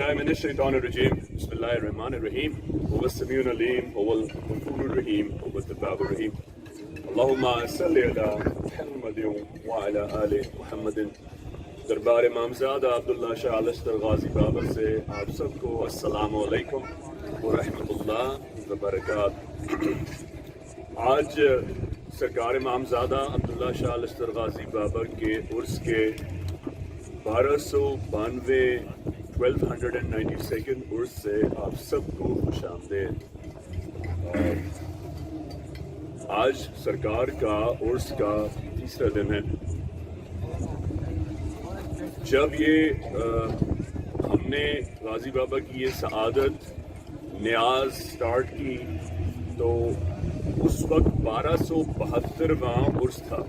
بالله من الشيطان الرجيم بسم الله الرحمن الرحيم هو السميع العليم هو الغفور الرحيم هو التواب الرحيم اللهم صل على محمد وعلى آل محمد. دربار امامزادہ عبداللہ شاہ لشکر غازی بابر سے آپ سب کو السلام علیکم ورحمۃ اللہ وبرکاتہ. آج سرکار امامزادہ عبداللہ شاہ لشکر غازی بابر کے عرس کے 1292 عرس سے آپ سب کو خوش آمدید. آج سرکار کا عرس کا تیسرا دن ہے. جب یہ ہم نے غازی بابا کی یہ سعادت نیاز سٹارٹ کی تو اس وقت 1272واں عرس تھا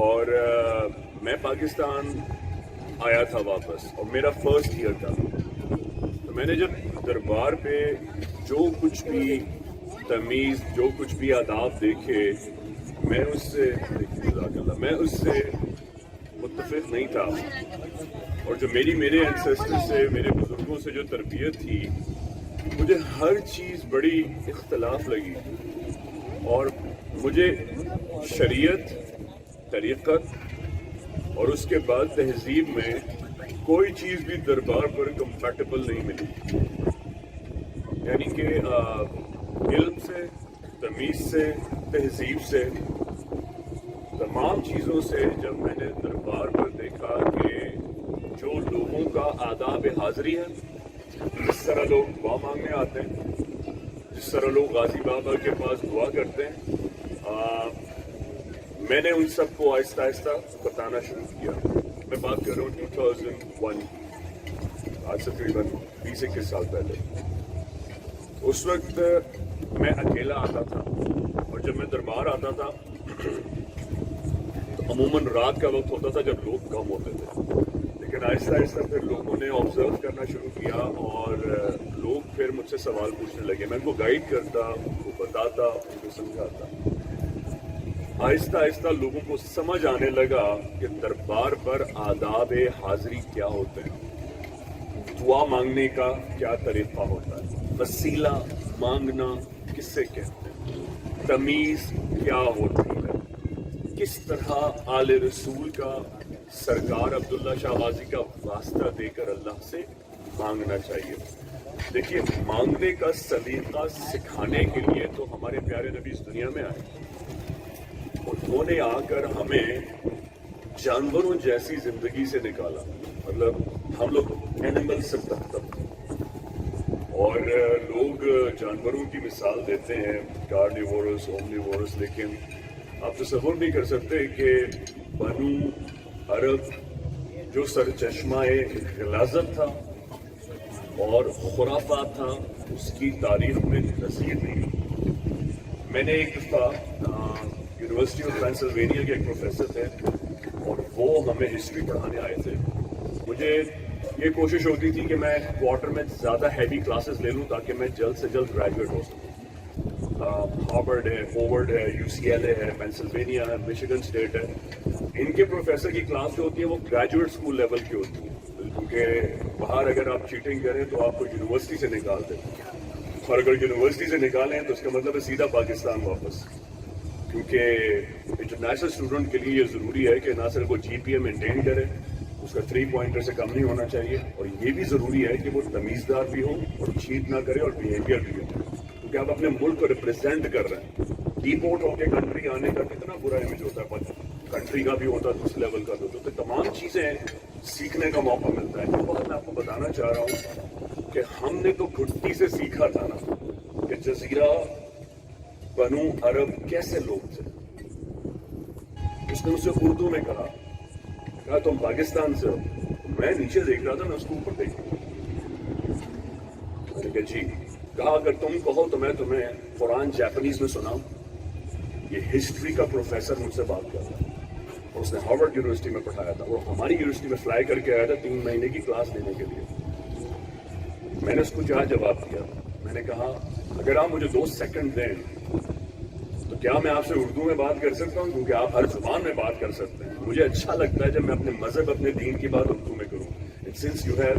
اور میں پاکستان آیا تھا واپس اور میرا فرسٹ ایئر تھا. تو میں نے جب دربار پہ جو کچھ بھی تمیز جو کچھ بھی آداب دیکھے میں اس سے متفق نہیں تھا. اور جو میرے انسیسٹر سے میرے بزرگوں سے جو تربیت تھی مجھے ہر چیز بڑی اختلاف لگی اور مجھے شریعت طریقت اور اس کے بعد تہذیب میں کوئی چیز بھی دربار پر کمفرٹیبل نہیں ملی. یعنی کہ علم سے تمیز سے تہذیب سے تمام چیزوں سے جب میں نے دربار پر دیکھا کہ جو لوگوں کا آداب حاضری ہے جس طرح لوگ دعا مانگنے آتے ہیں جس طرح لوگ غازی بابا کے پاس دعا کرتے ہیں میں نے ان سب کو آہستہ آہستہ بتانا شروع کیا. میں بات کر رہا ہوں 2001 آج سے تقریباً 20-21 سال پہلے. اس وقت میں اکیلا آتا تھا اور جب میں دربار آتا تھا تو عموماً رات کا وقت ہوتا تھا جب لوگ کم ہوتے تھے. لیکن آہستہ آہستہ پھر لوگوں نے آبزرو کرنا شروع کیا اور لوگ پھر مجھ سے سوال پوچھنے لگے. میں ان کو گائیڈ کرتا ان کو بتاتا ان کو سمجھاتا. آہستہ آہستہ لوگوں کو سمجھ آنے لگا کہ دربار پر آداب حاضری کیا ہوتے ہیں, دعا مانگنے کا کیا طریقہ ہوتا ہے, وسیلہ مانگنا کس سے کہتے ہیں, تمیز کیا ہوتی ہے, کس طرح آل رسول کا سرکار عبداللہ شاہ غازی کا واسطہ دے کر اللہ سے مانگنا چاہیے. دیکھیے مانگنے کا سلیقہ سکھانے کے لیے تو ہمارے پیارے نبی اس دنیا میں آئے. انہوں نے آ کر ہمیں جانوروں جیسی زندگی سے نکالا. مطلب ہم لوگ اینیمل سے تک اور لوگ جانوروں کی مثال دیتے ہیں کارنیورس اومنیورس, لیکن آپ تصور نہیں کر سکتے کہ بنو عرب جو سرچشمہ غلاظت تھا اور خرافات تھا اس کی تاریخ میں نظیر نہیں. میں نے ایک دفعہ یونیورسٹی آف پینسلوینیا کے ایک پروفیسر تھے اور وہ ہمیں ہسٹری پڑھانے آئے تھے. مجھے یہ کوشش ہوتی تھی کہ میں کوارٹر میں زیادہ ہیوی کلاسز لے لوں تاکہ میں جلد سے جلد گریجویٹ ہو سکوں. ہارورڈ ہے, ہوورڈ ہے, UCLA ہے, پینسلوینیا ہے, مشیگن اسٹیٹ ہے. ان کے پروفیسر کی کلاس جو ہوتی ہے وہ گریجویٹ اسکول لیول کی ہوتی ہے, کیونکہ باہر اگر آپ چیٹنگ کریں تو آپ کو یونیورسٹی سے نکال دیں, اور اگر یونیورسٹی سے نکالیں تو اس کا مطلب ہے سیدھا پاکستان واپس. کیونکہ انٹرنیشنل اسٹوڈنٹ کے لیے یہ ضروری ہے کہ نہ صرف وہ GPA مینٹین کرے, اس کا 3 پوائنٹر سے کم نہیں ہونا چاہیے, اور یہ بھی ضروری ہے کہ وہ تمیزدار بھی ہو اور چیٹ نہ کرے اور بیہیویئر بھی ہو, کیونکہ آپ اپنے ملک کو ریپرزینٹ کر رہے ہیں. ڈیپورٹ ہو کے کنٹری آنے کا کتنا برا امیج ہوتا ہے, پر کنٹری کا بھی ہوتا ہے, اس لیول کا بھی ہوتا ہے. تو تمام چیزیں سیکھنے کا موقع ملتا ہے. تو بات میں آپ کو بتانا چاہ رہا ہوں کہ ہم نے تو گھٹی سے سیکھا تھا نا کہ جزیرہ بنو عرب کیسے لوگ تھے. اس نے اسے اردو میں کہا تم پاکستان سے ہو. میں نیچے دیکھ رہا تھا, میں اس کو اوپر دیکھ رہا تھا. جی کہا اگر تم کہو تو میں تمہیں قرآن جاپنیز میں سناؤں. یہ ہسٹری کا پروفیسر مجھ سے بات کر رہا ہے اور اس نے ہارورڈ یونیورسٹی میں پڑھایا تھا, وہ ہماری یونیورسٹی میں فلائی کر کے آیا تھا 3 مہینے کی کلاس لینے کے لیے. میں نے اس کو کیا جواب دیا, میں نے کہا اگر آپ مجھے 2 سیکنڈ دیں تو کیا میں آپ سے اردو میں بات کر سکتا ہوں, کیونکہ آپ ہر زبان میں بات کر سکتے ہیں. مجھے اچھا لگتا ہے جب میں اپنے مذہب اپنے دین کی بات اردو میں کروں. سنس یو ہیو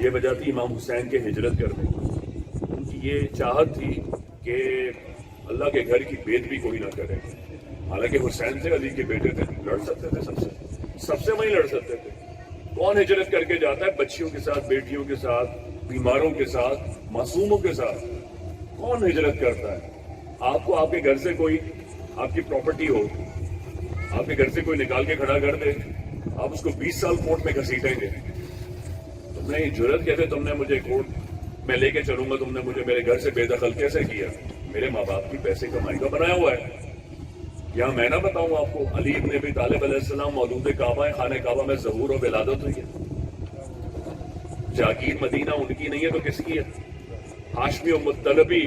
یہ وجہ تھی امام حسین کے ہجرت کرنے کی. ان کی یہ چاہت تھی کہ اللہ کے گھر کی بید بھی کوئی نہ کرے. حالانکہ حسین سے علی کے بیٹے تھے, لڑ سکتے تھے سب سے وہیں لڑ سکتے تھے. کون ہجرت کر کے جاتا ہے بچیوں کے ساتھ, بیٹیوں کے ساتھ, بیماروں کے ساتھ, معصوموں کے ساتھ؟ کون ہجرت کرتا ہے؟ آپ کو آپ کے گھر سے کوئی آپ کی پراپرٹی ہو, آپ کے گھر سے کوئی نکال کے کھڑا کر دے, آپ اس کو 20 سال کورٹ میں گھسیٹیں گے. تم نے جرت کہتے تم نے مجھے کورٹ میں لے کے چلوں گا, تم نے مجھے میرے گھر سے بے دخل کیسے کیا؟ میرے ماں باپ کی پیسے کمائی کا بنایا ہوا ہے. یہاں میں نہ بتاؤں آپ کو, علی ابن ابی طالب علیہ السلام مولود کعبہ ہے, خانہ کعبہ میں ظہور و ولادت ہوئی ہے. جاگیر مدینہ ان کی نہیں ہے تو کس کی ہے؟ ہاشمی و مطلبی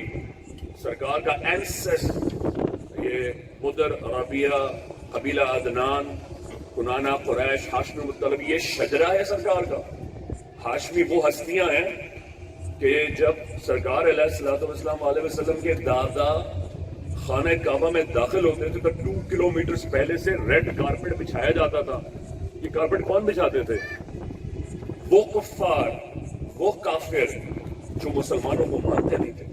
سرکار کا اینسسٹر, یہ مدر ربیہ قبیلہ عدنان کنانہ قریش ہاشمی مطلبی, یہ شجرہ ہے سرکار کا. ہاشمی وہ ہستیاں ہیں کہ جب سرکار علیہ السلام علیہ وسلم کے دادا خانہ کعبہ میں داخل ہوتے تھے تو 2 کلومیٹر پہلے سے ریڈ کارپٹ بچھایا جاتا تھا. یہ کارپٹ کون بچھاتے تھے؟ وہ کفار, وہ کافر جو مسلمانوں کو مانتے نہیں تھے.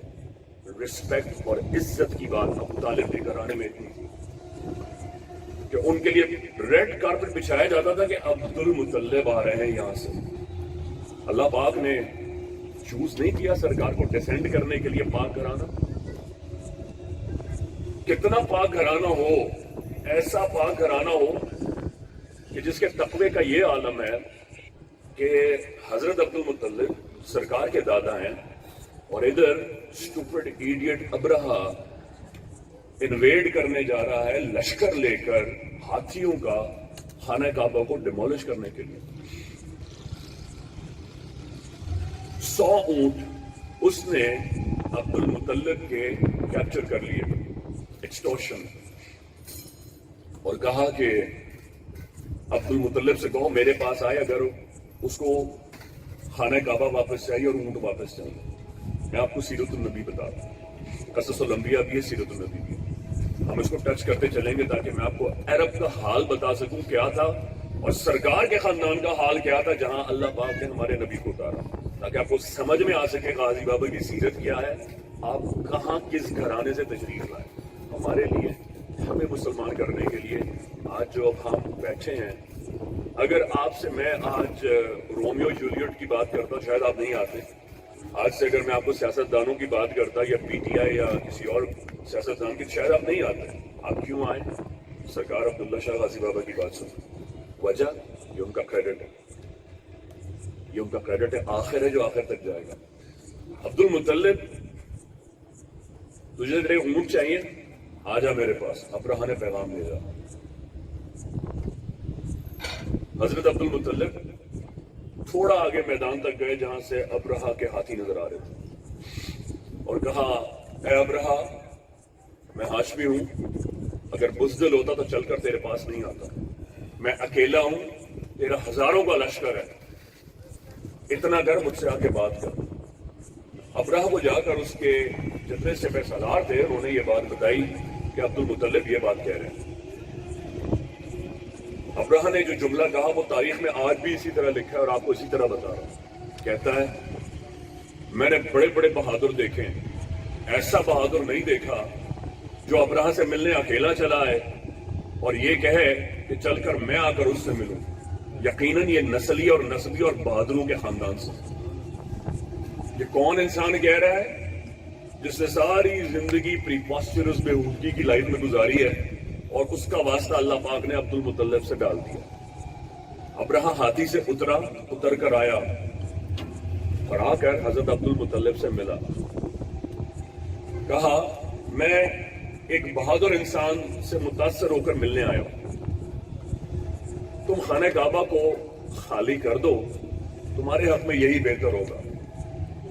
رسپیکٹ اور عزت کی بات ابو طالب کے گھرانے میں اتنی تھی کہ ان کے لیے ریڈ کارپٹ بچھایا جاتا تھا کہ عبد المطلب آ رہے ہیں یہاں سے. اللہ پاک نے چوز نہیں کیا سرکار کو ڈیسینڈ کرنے کے لیے پاک گھرانہ. کتنا پاک گھرانہ ہو, ایسا پاک گھرانہ ہو کہ جس کے تقوی کا یہ عالم ہے کہ حضرت عبد المطلب سرکار کے دادا ہیں, اور ادھر اسٹوپڈ ایڈیٹ ابرہا انویڈ کرنے جا رہا ہے لشکر لے کر ہاتھیوں کا خانہ کعبہ کو ڈیمولش کرنے کے لیے. 100 اونٹ اس نے عبد المطلب کے کیپچر کر لیے, ایکسٹورشن, اور کہا کہ عبد المطلب سے کہو میرے پاس آئے اگر اس کو خانہ کعبہ واپس چاہیے اور اونٹ واپس چاہیے. میں آپ کو سیرت النبی بتا رہا ہوں, قصص الانبیاء بھی ہے, سیرت النبی بھی ہے. ہم اس کو ٹچ کرتے چلیں گے تاکہ میں آپ کو عرب کا حال بتا سکوں کیا تھا اور سرکار کے خاندان کا حال کیا تھا جہاں اللہ پاک نے ہمارے نبی کو اتارا, تاکہ آپ کو سمجھ میں آ سکے غازی بابا کی سیرت کیا ہے, آپ کہاں کس گھرانے سے تشریف لائے. ہمارے لیے, ہمیں مسلمان کرنے کے لیے آج جو اب ہم بیٹھے ہیں, اگر آپ سے میں آج رومیو جولیٹ کی بات کرتا ہوں شاید آپ نہیں آتے. آج سے اگر میں آپ کو سیاست دانوں کی بات کرتا یا پی ٹی آئی یا کسی اور سیاست دان کی, شاید آپ نہیں آتے. آپ کیوں آئے؟ سرکار عبداللہ شاہ غازی بابا کی بات سن. وجہ یہ ان کا کریڈٹ ہے, یہ ان کا کریڈٹ ہے, آخر ہے جو آخر تک جائے گا. عبد المطلب تجھے تیرے اونٹ چاہیے, آ جا میرے پاس. ابرہا نے پیغام بھیجا. حضرت عبد المطلب تھوڑا آگے میدان تک گئے جہاں سے ابرہا کے ہاتھی نظر آ رہے تھے, اور کہا اے ابرہا میں ہاشمی ہوں, اگر بزدل ہوتا تو چل کر تیرے پاس نہیں آتا. میں اکیلا ہوں, تیرا ہزاروں کا لشکر ہے, اتنا کر مجھ سے آ کے بات کر. ابرہا کو جا کر اس کے جتنے سپہ سالار تھے انہوں نے یہ بات بتائی کہ عبد المطلب یہ بات کہہ رہے ہیں. ابرہا نے جو جملہ کہا وہ تاریخ میں آج بھی اسی طرح لکھا ہے اور آپ کو اسی طرح بتا رہا ہوں. کہتا ہے میں نے بڑے بڑے بہادر دیکھے, ایسا بہادر نہیں دیکھا جو ابرہا سے ملنے اکیلا چلا ہے اور یہ کہے کہ چل کر میں آ کر اس سے ملوں. یقیناً یہ نسلی اور نسبی اور بہادروں کے خاندان سے. یہ کون انسان کہہ رہا ہے جس نے ساری زندگی پریپاسچرس بےہودگی کی لائف میں گزاری ہے اور اس کا واسطہ اللہ پاک نے عبد المطلب سے ڈال دیا. ابرہا ہاتھی سے اتر کر آیا اور آ کر حضرت عبد المطلب سے ملا. کہا میں ایک بہادر انسان سے متاثر ہو کر ملنے آیا ہوں, تم خانہ کعبہ کو خالی کر دو, تمہارے حق میں یہی بہتر ہوگا.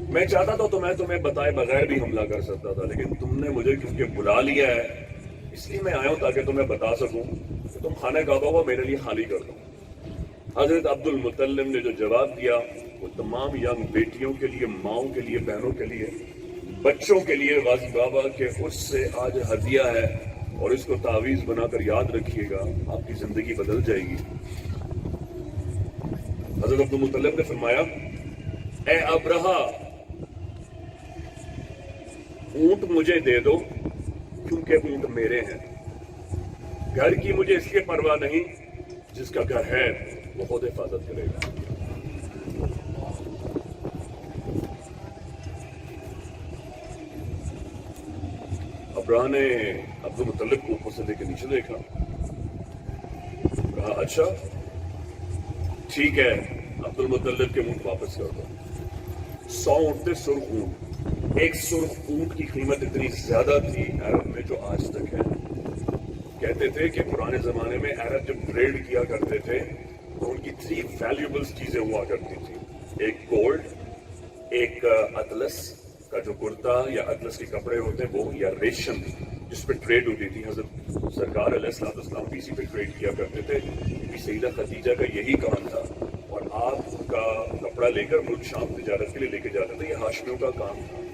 میں چاہتا تھا تو میں تمہیں بتائے بغیر بھی حملہ کر سکتا تھا, لیکن تم نے مجھے کیونکہ بلا لیا ہے اس لیے میں آیا ہوں تاکہ تمہیں بتا سکوں کہ تم خانہ کعبہ کو میرے لیے خالی کر دو. حضرت عبد المطلب نے جو جواب دیا وہ تمام ینگ بیٹیوں کے لیے, ماؤں کے لیے, بہنوں کے لیے, بچوں کے لیے غازی بابا کے اس سے آج ہدیہ ہے, اور اس کو تعویذ بنا کر یاد رکھیے گا, آپ کی زندگی بدل جائے گی. حضرت عبد المطلب نے فرمایا اے ابرہا اونٹ مجھے دے دو کیونکہ اونٹ میرے ہیں، گھر کی مجھے اس لیے پرواہ نہیں، جس کا گھر ہے وہ خود حفاظت کرے گا۔ ابرہا نے عبد المطلب کو اوپر سے لے کے نیچے دیکھا، کہا اچھا ٹھیک ہے، عبد المطلب کے اونٹ واپس کر دو۔ 100 اونٹ تھے، سرخ اونٹ، ایک سرخ اونٹ کی قیمت اتنی زیادہ تھی عرب میں جو آج تک ہے۔ کہتے تھے کہ پرانے زمانے میں عرب جب ٹریڈ کیا کرتے تھے تو ان کی 3 ویلیوبلز چیزیں ہوا کرتی تھی، ایک گولڈ، ایک اطلس کا جو کرتا یا اطلس کے کپڑے ہوتے ہیں وہ، یا ریشم جس پہ ٹریڈ ہوتی تھی۔ حضرت سرکار علیہ السلام بھی اسی پہ ٹریڈ کیا کرتے تھے، کیونکہ سیدہ خدیجہ کا یہی کام تھا، اور آپ کا کپڑا لے کر ملک شام تجارت کے لیے لے کے جاتے تھے، یہ ہاشمیوں کا کام تھا۔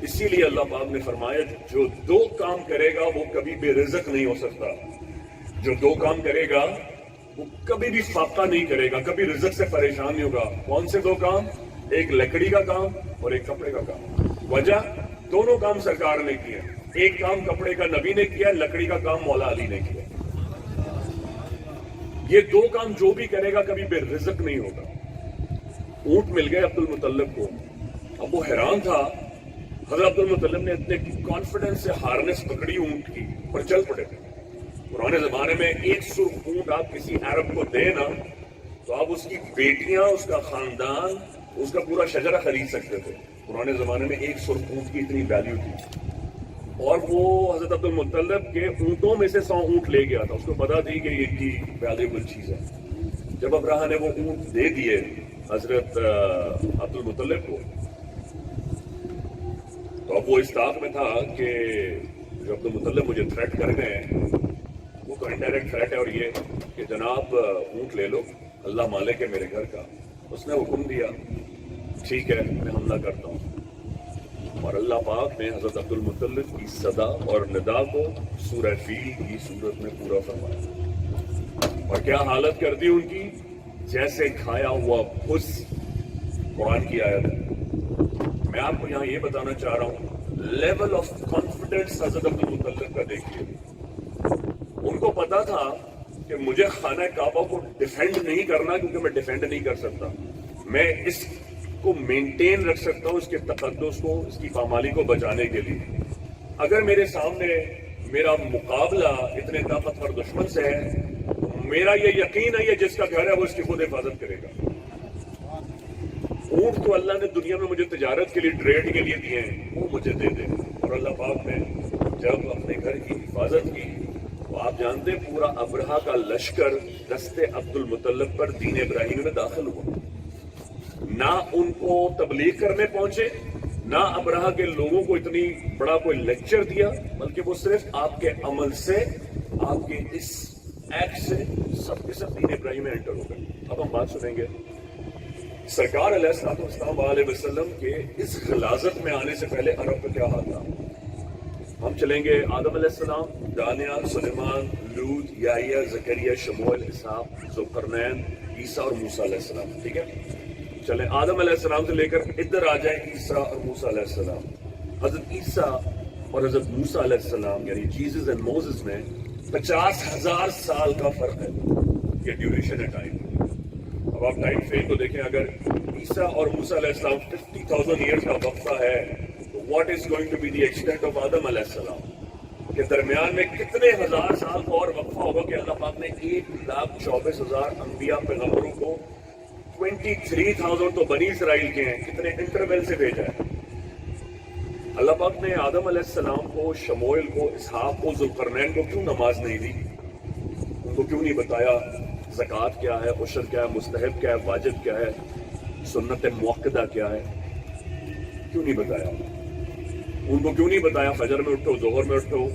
اسی لیے اللہ پاک نے فرمایا جو 2 کام کرے گا وہ کبھی بے رزق نہیں ہو سکتا، جو 2 کام کرے گا وہ کبھی بھی فاقہ نہیں کرے گا، کبھی رزق سے پریشان نہیں ہوگا۔ کون سے 2 کام؟ ایک لکڑی کا کام اور ایک کپڑے کا کام۔ وجہ دونوں کام سرکار نے کیے، ایک کام کپڑے کا نبی نے کیا، لکڑی کا کام مولا علی نے کیا۔ یہ 2 کام جو بھی کرے گا کبھی بے رزق نہیں ہوگا۔ اونٹ مل گئے عبد المطلب کو، اب وہ حیران تھا۔ حضرت عبد المطلب نے اتنے کانفیڈنس سے ہارنس پکڑی اونٹ کی اور چل پڑے تھے۔ پرانے زمانے میں ایک سرخ اونٹ آپ کسی عرب کو دیں نا تو آپ اس کی بیٹیاں، اس کا خاندان، اس کا پورا شجرہ خرید سکتے تھے۔ پرانے زمانے میں ایک سرخ اونٹ کی اتنی ویلیو تھی، اور وہ حضرت عبد المطلب کے اونٹوں میں سے 100 اونٹ لے گیا تھا، اس کو پتا تھی کہ یہ کی ویلیبل چیز ہے۔ جب ابرہا نے وہ اونٹ دے دیے حضرت عبد المطلب کو تو اب وہ اس طاق میں تھا کہ جو عبد المطلب مجھے تھریٹ کر گئے ہیں وہ تو انڈائریکٹ تھریٹ ہے، اور یہ کہ جناب اونٹ لے لو، اللہ مالک ہے میرے گھر کا۔ اس نے حکم دیا ٹھیک ہے میں حملہ کرتا ہوں، اور اللہ پاک نے حضرت عبد المطلب کی صدا اور ندا کو سورہ فیل کی صورت میں پورا فرمایا، اور کیا حالت کر دی ان کی، جیسے کھایا ہوا بھس۔ قرآن کی آیت ہے۔ میں آپ کو یہاں یہ بتانا چاہ رہا ہوں لیول آف کانفیڈنس حضرت عبد المطلب کا دیکھیے۔ ان کو پتا تھا کہ مجھے خانہ کعبہ کو ڈیفینڈ نہیں کرنا، کیونکہ میں ڈیفینڈ نہیں کر سکتا، میں اس کو مینٹین رکھ سکتا ہوں، اس کے تقدس کو، اس کی پامالی کو بچانے کے لیے۔ اگر میرے سامنے میرا مقابلہ اتنے طاقتور دشمن سے ہے، میرا یہ یقین ہے یہ جس کا گھر ہے وہ اس کی خود حفاظت کرے گا۔ اونٹ تو اللہ نے دنیا میں مجھے تجارت کے لیے، ٹریڈ کے لیے دیے ہیں، وہ مجھے دے دے۔ اور اللہ پاک نے جب اپنے گھر کی حفاظت کی تو آپ جانتے ہیں پورا ابرہا کا لشکر دستے عبد المطلب پر دین ابراہیم میں داخل ہوا۔ نہ ان کو تبلیغ کرنے پہنچے، نہ ابرہا کے لوگوں کو اتنی بڑا کوئی لیکچر دیا، بلکہ وہ صرف آپ کے عمل سے، آپ کے اس ایکٹ سے سب کے سب دین ابراہیم میں انٹر ہو گئے۔ اب ہم بات سنیں گے سرکار علیہ السلام علیہ وسلم کے اس غلاظت میں آنے سے پہلے عرب کا کیا حال تھا۔ ہم چلیں گے آدم علیہ السلام، دانیہ، سلیمان، لوط، یحییٰ، زکریا، شموئیل، اسحاق، ذوالقرنین، عیسیٰ اور موسیٰ علیہ السلام۔ ٹھیک ہے، چلیں آدم علیہ السلام سے لے کر ادھر آ جائیں عیسیٰ اور موسیٰ علیہ السلام۔ حضرت عیسیٰ اور حضرت موسیٰ علیہ السلام یعنی جیزس اینڈ موزس میں 50,000 سال کا فرق ہے، یہ ڈیوریشن ہے ٹائم۔ اب آپ ٹائم فریم کو دیکھیں، اگر عیسیٰ اور موسیٰ علیہ السلام 50,000 ایئرز کا وقفہ ہے تو what is going to be the extent of آدم علیہ السلام کے درمیان میں کتنے ہزار سال کا اور وقفہ ہوگا کہ اللہ پاک نے 1,24,000 انبیاء پیغمبروں کو 23,000 تو بنی اسرائیل کے ہیں، کتنے انٹرول سے بھیجا ہے۔ اللہ پاک نے آدم علیہ السلام کو، شموئیل کو، اسحاق کو، ذوالقرنین کو کیوں نماز نہیں دی؟ ان کو کیوں نہیں بتایا زکوٰۃ کیا ہے، عشر کیا ہے، مستحب کیا ہے، واجب کیا ہے، سنت موقدہ کیا ہے؟ کیوں نہیں بتایا؟ ان کو کیوں نہیں بتایا فجر میں اٹھو، ظہر میں اٹھو،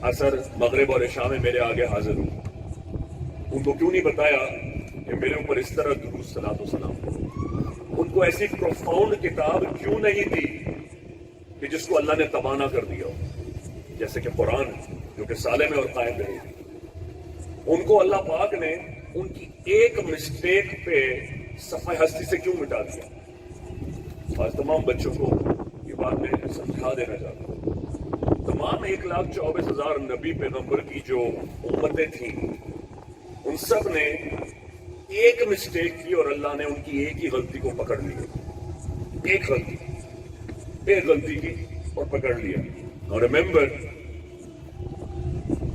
عصر، مغرب اور عشاء میں میرے آگے حاضر ہوں؟ ان کو کیوں نہیں بتایا کہ میرے اوپر اس طرح درود صلاۃ و سلام کرو؟ ان کو ایسی پروفاؤنڈ کتاب کیوں نہیں دی کہ جس کو اللہ نے تبانا کر دیا ہو، جیسے کہ قرآن جو کہ سالم اور قائم رہے گی؟ ان کو اللہ پاک نے ان کی ایک مسٹیک پہ صفحہ ہستی سے کیوں مٹا دیا؟ آج تمام بچوں کو یہ بات میں سمجھا دینا چاہتا ہوں، تمام 1,24,000 نبی پیغمبر کی جو امتیں تھیں ان سب نے ایک مسٹیک کی اور اللہ نے ان کی ایک ہی غلطی کو پکڑ لیا، ایک غلطی کی اور پکڑ لیا. اور ریممبر،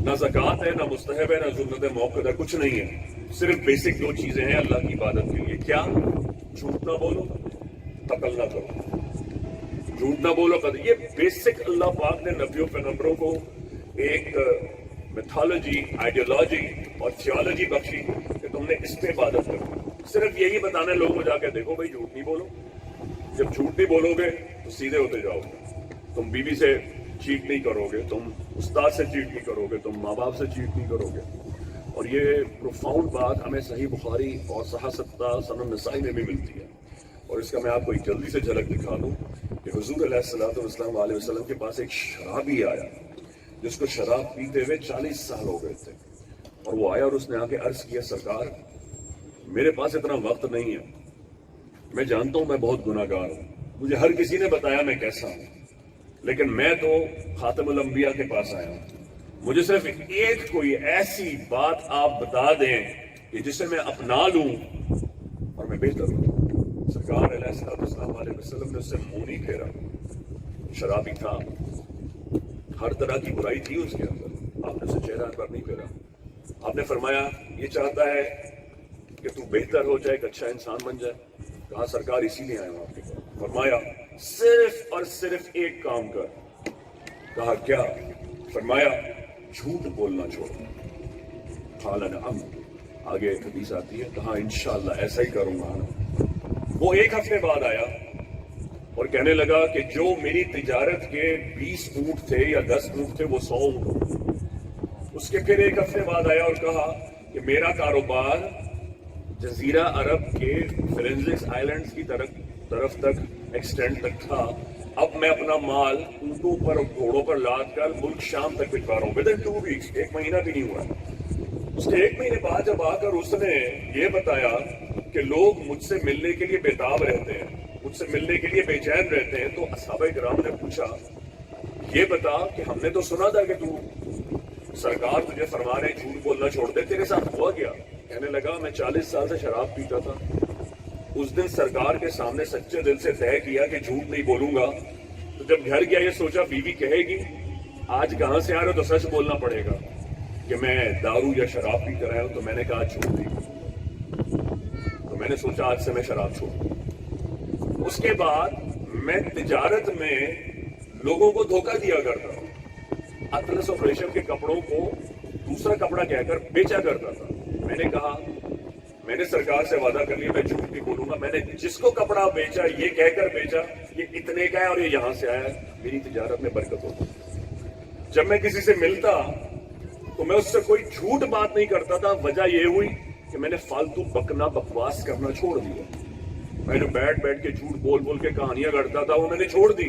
نہ زکوٰۃ ہے، نہ مستحب ہے، نہ سنت موقع ہے، کچھ نہیں ہے، صرف بیسک 2 چیزیں ہیں اللہ کی عبادت کے لیے. کیا؟ جھوٹ نہ بولو، قتل نہ کرو. جھوٹ نہ بولو، قتل. یہ بیسک اللہ پاک نے نبیوں پیغمبروں کو ایک میتھالوجی، آئیڈیالوجی اور تھیولوجی بخشی کہ تم نے اس پہ عبادت کرو. صرف یہی بتانا لوگوں کو جا کے دیکھو بھائی جھوٹ نہیں بولو. جب جھوٹ نہیں بولو گے تو سیدھے ہوتے جاؤ گے. تم بیوی سے چیٹ نہیں کرو گے، تم استاد سے چیٹ نہیں کرو گے، تم ماں باپ سے چیٹ نہیں کرو گے. اور یہ پروفاؤنڈ بات ہمیں صحیح بخاری اور صحیح سنن نسائی میں بھی ملتی ہے. اور اس کا میں آپ کو ایک جلدی سے جھلک دکھا دوں کہ حضور علیہ السلام علیہ وسلم کے پاس ایک شرابی آیا جس کو شراب پیتے ہوئے 40 سال ہو گئے تھے. اور وہ آیا اور اس نے آ کے عرض کیا، سرکار میرے پاس اتنا وقت نہیں ہے، میں جانتا ہوں میں بہت گناہ گار ہوں، مجھے ہر کسی نے بتایا میں کیسا ہوں، لیکن میں تو خاتم الانبیاء کے پاس آیا ہوں. مجھے صرف ایک کوئی ایسی بات آپ بتا دیں کہ جسے میں اپنا لوں اور میں بہتر ہوں. سرکار علیہ السلام علیہ وسلم نے اس سے منہ نہیں پھیرا. شرابی تھا، ہر طرح کی برائی تھی اس کے اندر، آپ نے اسے چہرہ پر نہیں پھیرا. آپ نے فرمایا یہ چاہتا ہے کہ تو بہتر ہو جائے، ایک اچھا انسان بن جائے. کہا سرکار اسی لیے آیا ہوں آپ کے پاس. فرمایا صرف اور صرف ایک کام کر. کہا کیا؟ فرمایا جھوٹ بولنا چھوڑ. قال نعم. آگے ایک حدیث آتی ہے، کہا انشاءاللہ ایسا ہی کروں گا. وہ 1 ہفتے بعد آیا اور کہنے لگا کہ جو میری تجارت کے 20 اونٹ تھے یا 10 اونٹ تھے وہ 100 اونٹ ہو. اس کے پھر 1 ہفتے بعد آیا اور کہا کہ میرا کاروبار جزیرہ عرب کے فرینزکس آئلینڈز کی طرف تک ایکسٹینڈ تک تھا. اب میں اپنا مال اونٹوں پر اور گھوڑوں پر لاد کر ملک شام تک بھجوا رہا ہوں. ودن 2 ویکس، 1 مہینہ بھی نہیں ہوا. اس کے 1 مہینے بعد جب آ کر اس نے یہ بتایا کہ لوگ مجھ سے ملنے کے لیے بےتاب رہتے ہیں، مجھ سے ملنے کے لیے بے چین رہتے ہیں، تو صحابہ کرام نے پوچھا یہ بتا کہ ہم نے تو سنا تھا کہ تو سرکار تجھے فرما رہے جھوٹ بولنا چھوڑ دے، تیرے ساتھ ہوا کیا؟ کہنے لگا میں 40 سال سے شراب پیتا تھا. اس دن سرکار کے سامنے سچے دل سے طے کیا کہ جھوٹ نہیں بولوں گا. تو جب گھر گیا یہ سوچا بیوی کہے گی آج کہاں سے آ رہے ہو، تو سچ بولنا پڑے گا کہ میں دارو یا شراب پی کر آیا ہوں. تو میں نے کہا جھوٹ نہیں. تو میں نے سوچا آج سے میں شراب چھوڑ دوں. اس کے بعد میں تجارت میں لوگوں کو دھوکہ دیا کرتا ہوں. اطلس اور ریشم کے کپڑوں کو دوسرا کپڑا کہہ کر بیچا کرتا تھا. میں نے کہا میں نے سرکار سے وعدہ کر لیا میں جھوٹ نہیں بولوں گا. میں نے جس کو کپڑا بیچا یہ کہہ کر بیچا یہ اتنے کا ہے اور یہ یہاں سے آیا ہے، میری تجارت میں برکت ہوتی. جب میں کسی سے ملتا تو میں اس سے کوئی جھوٹ بات نہیں کرتا تھا. وجہ یہ ہوئی کہ میں نے فالتو بکنا بکواس کرنا چھوڑ دیا. میں جو بیٹھ کے جھوٹ بول کے کہانیاں گڑھتا تھا وہ میں نے چھوڑ دی.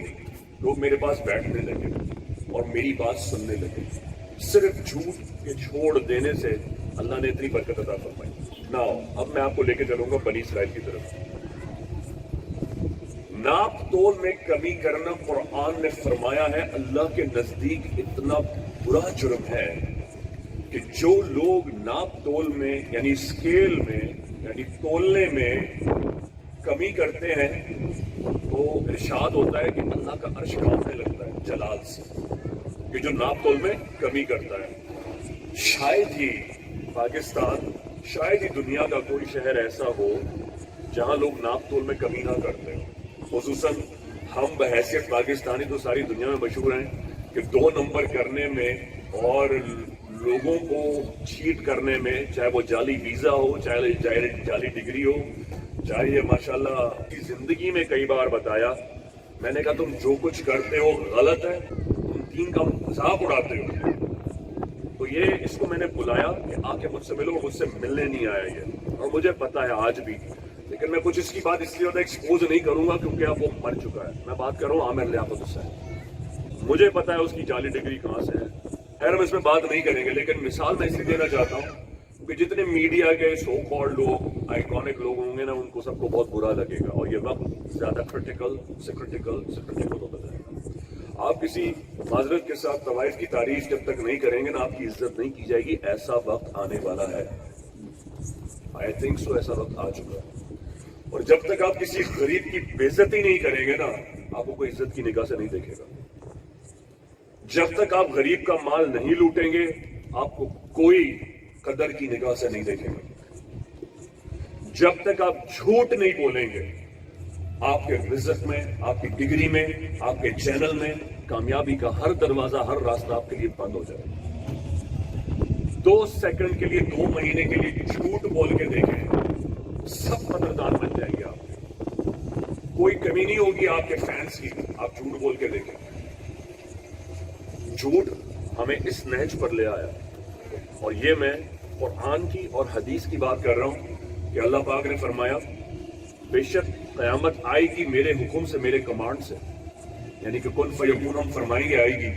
لوگ میرے پاس بیٹھنے لگے اور میری بات سننے لگے. صرف جھوٹ کے چھوڑ دینے سے اللہ نے اتنی برکت عطا فرمائی. ناؤ اب میں آپ کو لے کے چلوں گا بنی اسرائیل کی طرف. ناپ تول میں کمی کرنا قرآن نے فرمایا ہے اللہ کے نزدیک اتنا برا جرم ہے کہ جو لوگ ناپ تول میں یعنی اسکیل میں یعنی تولنے میں کمی کرتے ہیں تو ارشاد ہوتا ہے کہ اللہ کا عرش کانپنے لگتا ہے جلال سے، کہ جو ناپ تول میں کمی کرتا ہے. شاید ہی پاکستان، شاید ہی دنیا کا کوئی شہر ایسا ہو جہاں لوگ ناپ تول میں کمی نہ کرتے ہوں. خصوصاً ہم بحیثیت پاکستانی تو ساری دنیا میں مشہور ہیں کہ 2 نمبر کرنے میں اور لوگوں کو چیٹ کرنے میں، چاہے وہ جعلی ویزا ہو، چاہے جعلی ڈگری ہو، چاہے یہ ماشاءاللہ کی زندگی میں کئی بار بتایا میں نے کہا تم جو کچھ کرتے ہو غلط ہے، تم دین کا مذاق اڑاتے ہو. تو یہ اس کو میں نے بلایا کہ آ کے مجھ سے ملو. مجھ سے ملنے نہیں آیا یہ، اور مجھے پتا ہے آج بھی، لیکن میں کچھ اس کی بات اس لیے زیادہ ایکسپوز نہیں کروں گا کیونکہ اب وہ مر چکا ہے. میں بات کر رہا ہوں عامر لیاقت سے. مجھے پتا ہے اس کی جعلی ڈگری کہاں سے ہے. خیر ہم اس میں بات نہیں کریں گے، لیکن مثال میں اس لیے دینا چاہتا ہوں کہ جتنے میڈیا کے سو کالڈ لوگ آئیکونک لوگ ہوں گے نا ان کو سب کو بہت برا لگے گا اور یہ وقت زیادہ کرٹیکل ہوتا جائے گا. آپ کسی معذرت کے ساتھ طوائف کی تعریف جب تک نہیں کریں گے نا آپ کی عزت نہیں کی جائے گی. ایسا وقت آنے والا ہے, آئی تھنک سو, ایسا وقت آ چکا ہے. اور جب تک آپ کسی غریب کی بے عزتی نہیں کریں گے نا آپ کو کوئی عزت کی نگاہ سے نہیں دیکھے گا. جب تک آپ غریب کا مال نہیں لوٹیں گے آپ کو کوئی قدر کی نگاہ سے نہیں دیکھیں گے. جب تک آپ جھوٹ نہیں بولیں گے آپ کے رزق میں, آپ کی ڈگری میں, آپ کے چینل میں کامیابی کا ہر دروازہ, ہر راستہ آپ کے لیے بند ہو جائے گا. 2 سیکنڈ کے لیے, 2 مہینے کے لیے جھوٹ بول کے دیکھیں, سب قدردان بن جائیں گے آپ. کوئی کمی نہیں ہوگی آپ کے فینس کی. آپ جھوٹ بول کے دیکھیں. جھوٹ ہمیں اس نہج پر لے آیا اور یہ میں قرآن کی اور حدیث کی بات کر رہا ہوں کہ اللہ پاک نے فرمایا بے شک قیامت آئے گی میرے حکم سے, میرے کمانڈ سے, یعنی کہ کن فیکون ہم فرمائیں گے آئے گی,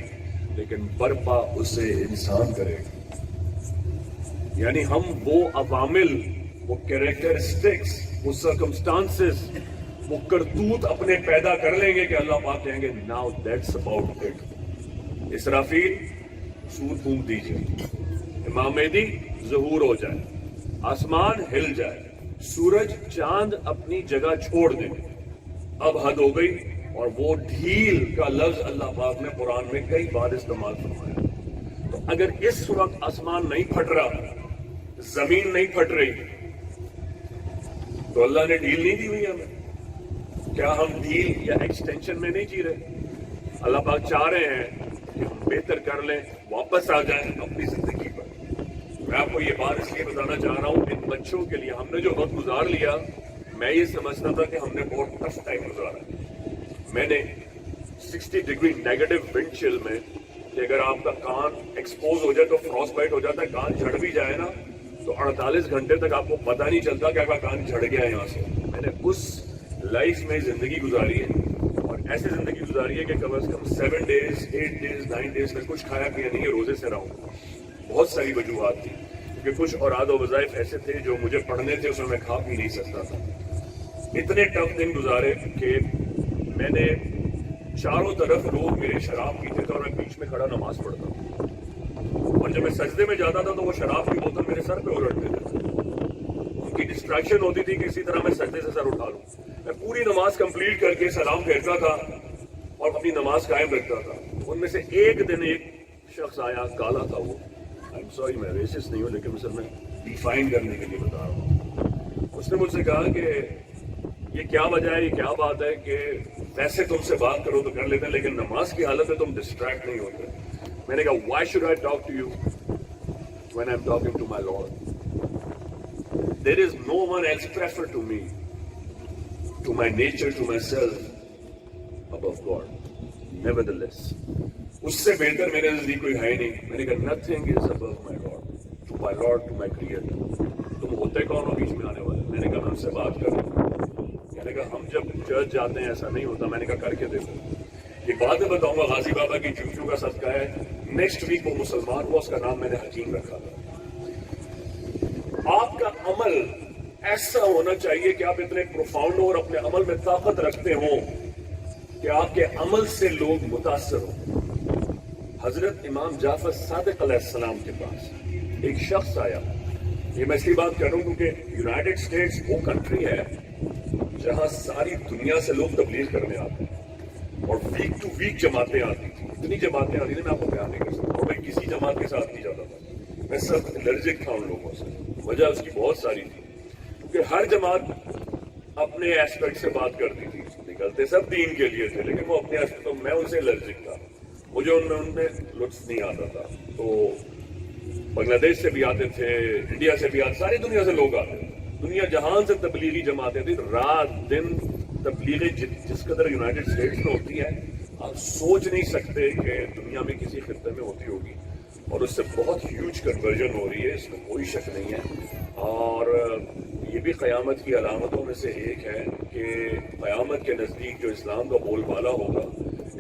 لیکن برپا اسے انسان کرے گا. یعنی ہم وہ عوامل, وہ کیریکٹرسٹکس, وہ سرکمسٹانسز, وہ کرتوت اپنے پیدا کر لیں گے کہ اللہ پاک کہیں گے ناؤ دیٹس اباؤٹ اٹ. اسرافیل سور پھونک دیجیے, امام مہدی ظہور ہو جائے, آسمان ہل جائے, سورج چاند اپنی جگہ چھوڑ دیں. اب حد ہو گئی. اور وہ ڈھیل کا لفظ اللہ پاک نے قرآن میں کئی بار استعمال فرمایا. تو اگر اس وقت آسمان نہیں پھٹ رہا, زمین نہیں پھٹ رہی, تو اللہ نے ڈھیل نہیں دی ہوئی ہمیں. کیا ہم ڈھیل یا ایکسٹینشن میں نہیں جی رہے؟ اللہ پاک چاہ رہے ہیں کہ ہم بہتر کر لیں, واپس آ جائیں اپنی زندگی پر. میں آپ کو یہ بات اس لیے بتانا چاہ رہا ہوں, ان بچوں کے لیے ہم نے جو وقت گزار لیا, میں یہ سمجھتا تھا کہ ہم نے بہت ٹف ٹائم گزارا. میں نے 60 ڈگری نیگیٹو ونڈ چل میں کہ اگر آپ کا کان ایکسپوز ہو جائے تو فروسٹ بائٹ ہو جاتا ہے, کان جھڑ بھی جائے نا تو 48 گھنٹے تک آپ کو پتہ نہیں چلتا کہ آپ کا کان جھڑ گیا ہے یہاں سے. میں نے اس لائف میں زندگی گزاری ہے, اور ایسے زندگی گزاری ہے کہ کم از کم 7 days, 8 days, 9 days میں کچھ کھایا پیا نہیں ہے, روزے سے رہا ہوں. بہت ساری وجوہات تھی, کیونکہ کچھ اوراد و وظائف ایسے تھے جو مجھے پڑھنے تھے, اس میں کھا پی نہیں سکتا تھا. اتنے ٹف دن گزارے کہ میں نے چاروں طرف لوگ میرے شراب پیتے تھے اور میں بیچ میں کھڑا نماز پڑھتا تھا, اور جب میں سجدے میں جاتا تھا تو وہ شراب کی بوتل میرے سر پہ الٹتے تھے. ان کی ڈسٹریکشن ہوتی تھی کہ اسی طرح میں سجدے سے سر اٹھا لوں. میں پوری نماز کمپلیٹ کر کے سلام پھیرتا تھا اور اپنی نماز قائم رکھتا تھا. ان میں سے ایک دن ایک شخص آیا, کالا تھا وہ, I'm sorry میں ریسسٹ نہیں ہوں لیکن سر میں ڈیفائن کرنے کے لیے بتا رہا ہوں. اس نے مجھ سے کہا کہ یہ کیا وجہ ہے, یہ کیا بات ہے کہ ویسے تم سے بات کرو تو کر لیتے ہیں لیکن نماز کی حالت میں تم ڈسٹریکٹ نہیں ہوتے. میں نے کہا why should I talk to you when I'm talking to my Lord? There is no one else prefer to me, to my nature, to myself above God. Nevertheless, اس سے بہتر میرے نزدیک کوئی ہے ہی نہیں. میں نے کہا nothing is above my Lord, to my Lord, to my Creator. تم ہوتے کون ہو بیچ میں آنے والے؟ میں نے کہا میں ان سے بات کروں. میں نے کہا ہم جب چرچ جاتے ہیں ایسا نہیں ہوتا. میں نے کہا کر کے دیکھو. ایک بات میں بتاؤں گا, غازی بابا کی چوچو کا صدقہ ہے, نیکسٹ ویک وہ مسلمان ہوا, اس کا نام میں نے حکیم رکھا تھا. آپ کا عمل ایسا ہونا چاہیے کہ آپ اتنے پروفاؤنڈ ہو اور اپنے عمل میں طاقت رکھتے ہوں کہ آپ کے عمل سے لوگ متاثر ہوں. حضرت امام جعفر صادق علیہ السلام کے پاس ایک شخص آیا. یہ میں اس لیے بات کر رہا ہوں کیونکہ یونائٹڈ اسٹیٹس وہ کنٹری ہے جہاں ساری دنیا سے لوگ تبلیغ کرنے آتے ہیں اور ویک ٹو ویک جماعتیں آتی تھیں. اتنی جماعتیں آتی تھیں میں آپ کو بیان نہیں کر سکتا, اور میں کسی جماعت کے ساتھ نہیں جاتا تھا. میں سب الرجک تھا ان لوگوں سے. وجہ اس کی بہت ساری تھی کیونکہ ہر جماعت اپنے ایسپیکٹ سے بات کرتی تھی. نکلتے سب دین کے لیے تھے لیکن وہ اپنے ایسپیکٹ, تو میں ان سے الرجک تھا. مجھے ان میں لطف نہیں آتا تھا. تو بنگلہ دیش سے بھی آتے تھے, انڈیا سے بھی آتے, ساری دنیا سے لوگ آتے تھے. دنیا جہان سے تبلیغی جماعتیں تھیں. رات دن تبلیغیں جس قدر یونائٹڈ اسٹیٹس میں ہوتی ہے آپ سوچ نہیں سکتے کہ دنیا میں کسی خطے میں ہوتی ہوگی. اور اس سے بہت ہیوج کنورژن ہو رہی ہے, اس میں کوئی شک نہیں ہے. اور یہ بھی قیامت کی علامتوں میں سے ایک ہے کہ قیامت کے نزدیک جو اسلام کا بول بالا ہوگا,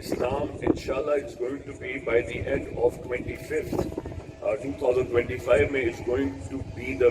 اسلام انشاءاللہ it's going to be by the end of 2025 میں it's going to be be the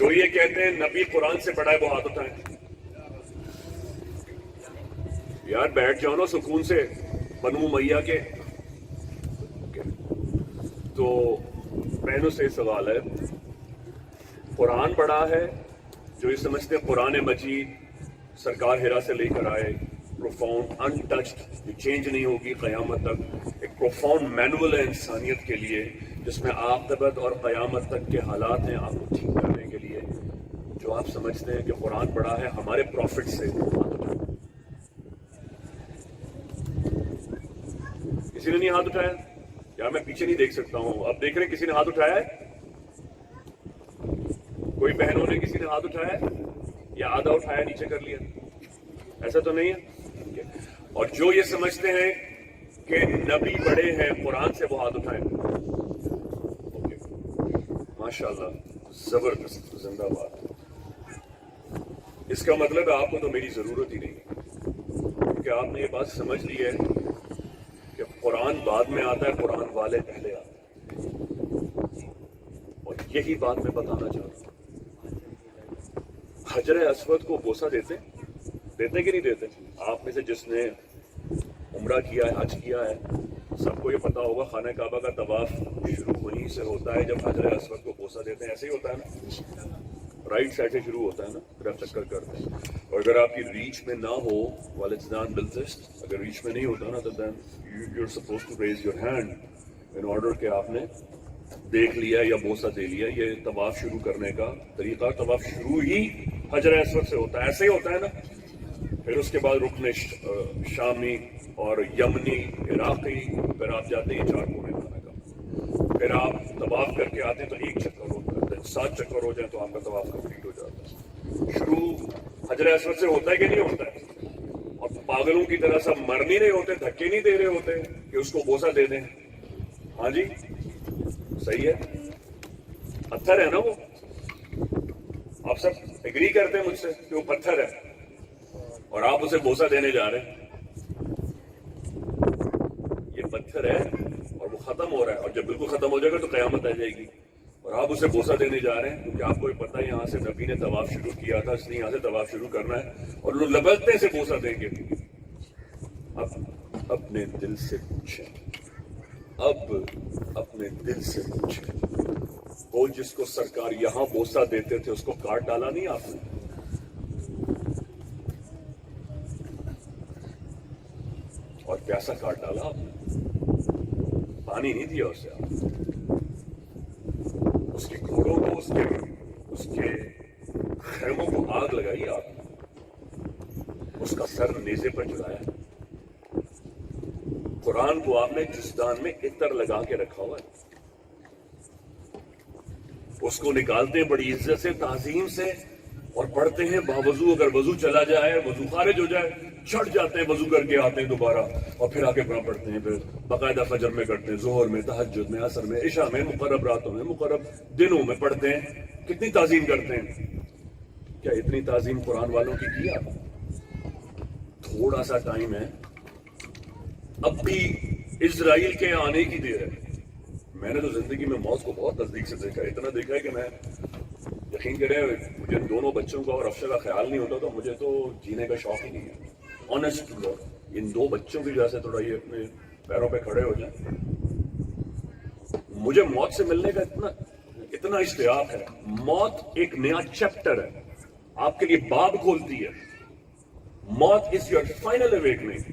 جو یہ کہتے ہیں نبی قرآن سے پڑھا ہے وہ ہاتھ اٹھائیں. یار بیٹھ جاؤ نا سکون سے بنو امیہ کے. تو بہنوں سے سوال ہے, قرآن پڑھا ہے, جو یہ سمجھتے ہیں قرآن مجید سرکار ہرا سے لے کر آئے, پروفاؤنڈ انٹچڈ, یہ چینج نہیں ہوگی قیامت تک, ایک پروفاؤنڈ مینول ہے انسانیت کے لیے جس میں عاقبت اور قیامت تک کے حالات ہیں آپ کو ٹھیک کرنے کے لیے. جو آپ سمجھتے ہیں کہ قرآن پڑھا ہے ہمارے پروفٹ سے, کسی نے نہیں ہاتھ اٹھایا؟ یار میں پیچھے نہیں دیکھ سکتا ہوں, اب دیکھ رہے ہیں کسی نے ہاتھ اٹھایا ہے؟ کوئی بہنوں نے کسی نے ہاتھ اٹھایا ہے یا آدھا اٹھایا نیچے کر لیا؟ ایسا تو نہیں ہے. اور جو یہ سمجھتے ہیں کہ نبی بڑے ہیں قرآن سے وہ ہاتھ اٹھائیں. ماشاءاللہ, زبردست, زندہ باد. اس کا مطلب ہے آپ کو تو میری ضرورت ہی نہیں, کیونکہ آپ نے یہ بات سمجھ لی ہے کہ قرآن بعد میں آتا ہے, قرآن والے پہلے آتے ہیں. اور یہی بات میں بتانا چاہتا ہوں. حجر اسود کو بوسہ دیتے کہ نہیں دیتے؟ آپ میں سے جس نے عمرہ کیا ہے, حج کیا ہے, سب کو یہ پتا ہوگا خانہ کعبہ کا طواف شروع وہیں سے ہوتا ہے جب حجر اسود کو بوسہ دیتے ہیں. ایسے ہی ہوتا ہے نا, رائٹ سائڈ سے شروع ہوتا ہے نا, پھر آپ چکر کرتے ہیں. اور اگر آپ کی ریچ میں نہ ہو, والدان بالزشت, اگر ریچ میں نہیں ہوتا نا تو then you are supposed to raise your hand in order کہ آپ نے دیکھ لیا یا بوسہ دے لیا. یہ طواف شروع کرنے کا طریقہ, طواف شروع ہی حجر اسود سے ہوتا ہے. ایسے ہی ہوتا ہے نا. پھر اس کے بعد رکن شامی اور یمنی, عراقی, پھر آپ جاتے ہیں 4 کونے خانہ کا, پھر آپ طواف کر کے آتے ہیں تو 1 چکر ہوتا ہے, 7 چکر ہو جائیں تو آپ کا طواف کمپلیٹ ہو جاتا ہے. شروع حجر اسود سے ہوتا ہے کہ نہیں ہوتا ہے؟ اور پاگلوں کی طرح سب مر نہیں رہے ہوتے, دھکے نہیں دے رہے ہوتے کہ اس کو بوسہ دے دیں. ہاں جی صحیح ہے, پتھر ہے نا وہ. آپ سب ایگری کرتے ہیں مجھ سے کہ وہ پتھر ہے اور آپ اسے بوسہ دینے جا رہے ہیں. یہ پتھر ہے اور وہ ختم ہو رہا ہے, اور جب بالکل ختم ہو جائے گا تو قیامت آ جائے گی, اور آپ اسے بوسہ دینے جا رہے ہیں کیونکہ آپ کو یہ پتہ ہے یہاں سے نبی نے طواف شروع کیا تھا, اس لیے یہاں سے طواف شروع کرنا ہے, اور لوگ لبکتے سے بوسہ دیں گے. اب اپنے دل سے پوچھیں, اب اپنے دل سے پوچھیں, وہ جس کو سرکار یہاں بوسہ دیتے تھے اس کو کاٹ ڈالا نہیں آپ نے؟ اور پیاسا کاٹ ڈالا آپ نے, پانی نہیں دیا اسے. آپ اس کے گھوڑوں کو, اس کے خیموں کو آگ لگائی آپ نے, اس کا سر نیزے پر چڑھایا. قرآن کو آپ نے جسدان میں عطر لگا کے رکھا ہوا ہے, اس کو نکالتے ہیں بڑی عزت سے, تعظیم سے, اور پڑھتے ہیں باوضو. اگر وضو چلا جائے, وضو خارج ہو جائے, چھٹ جاتے ہیں, وضو کر کے آتے ہیں دوبارہ, اور پھر آ کے پڑھتے ہیں. پھر باقاعدہ فجر میں کرتے ہیں, ظہر میں, تہجد میں, عصر میں, عشاء میں, مقرب راتوں میں, مقرب دنوں میں پڑھتے ہیں. کتنی تعظیم کرتے ہیں. کیا اتنی تعظیم قرآن والوں کی کیا؟ تھوڑا سا ٹائم ہے, اب بھی اسرائیل کے آنے کی دیر ہے. میں نے تو زندگی میں موت کو بہت نزدیک سے دیکھا ہے, اتنا دیکھا ہے کہ میں یقین کریں مجھے 2 بچوں کا اور افشا کا خیال نہیں ہوتا تو مجھے تو جینے کا شوق ہی نہیں ہے. آنیسٹ, ان 2 بچوں کی وجہ سے تھوڑا یہ اپنے پیروں پہ کھڑے ہو جائیں. مجھے موت سے ملنے کا اتنا اشتیاق ہے. موت ایک نیا چیپٹر ہے, آپ کے لیے باب کھولتی ہے. موت از یور فائنل اویکننگ.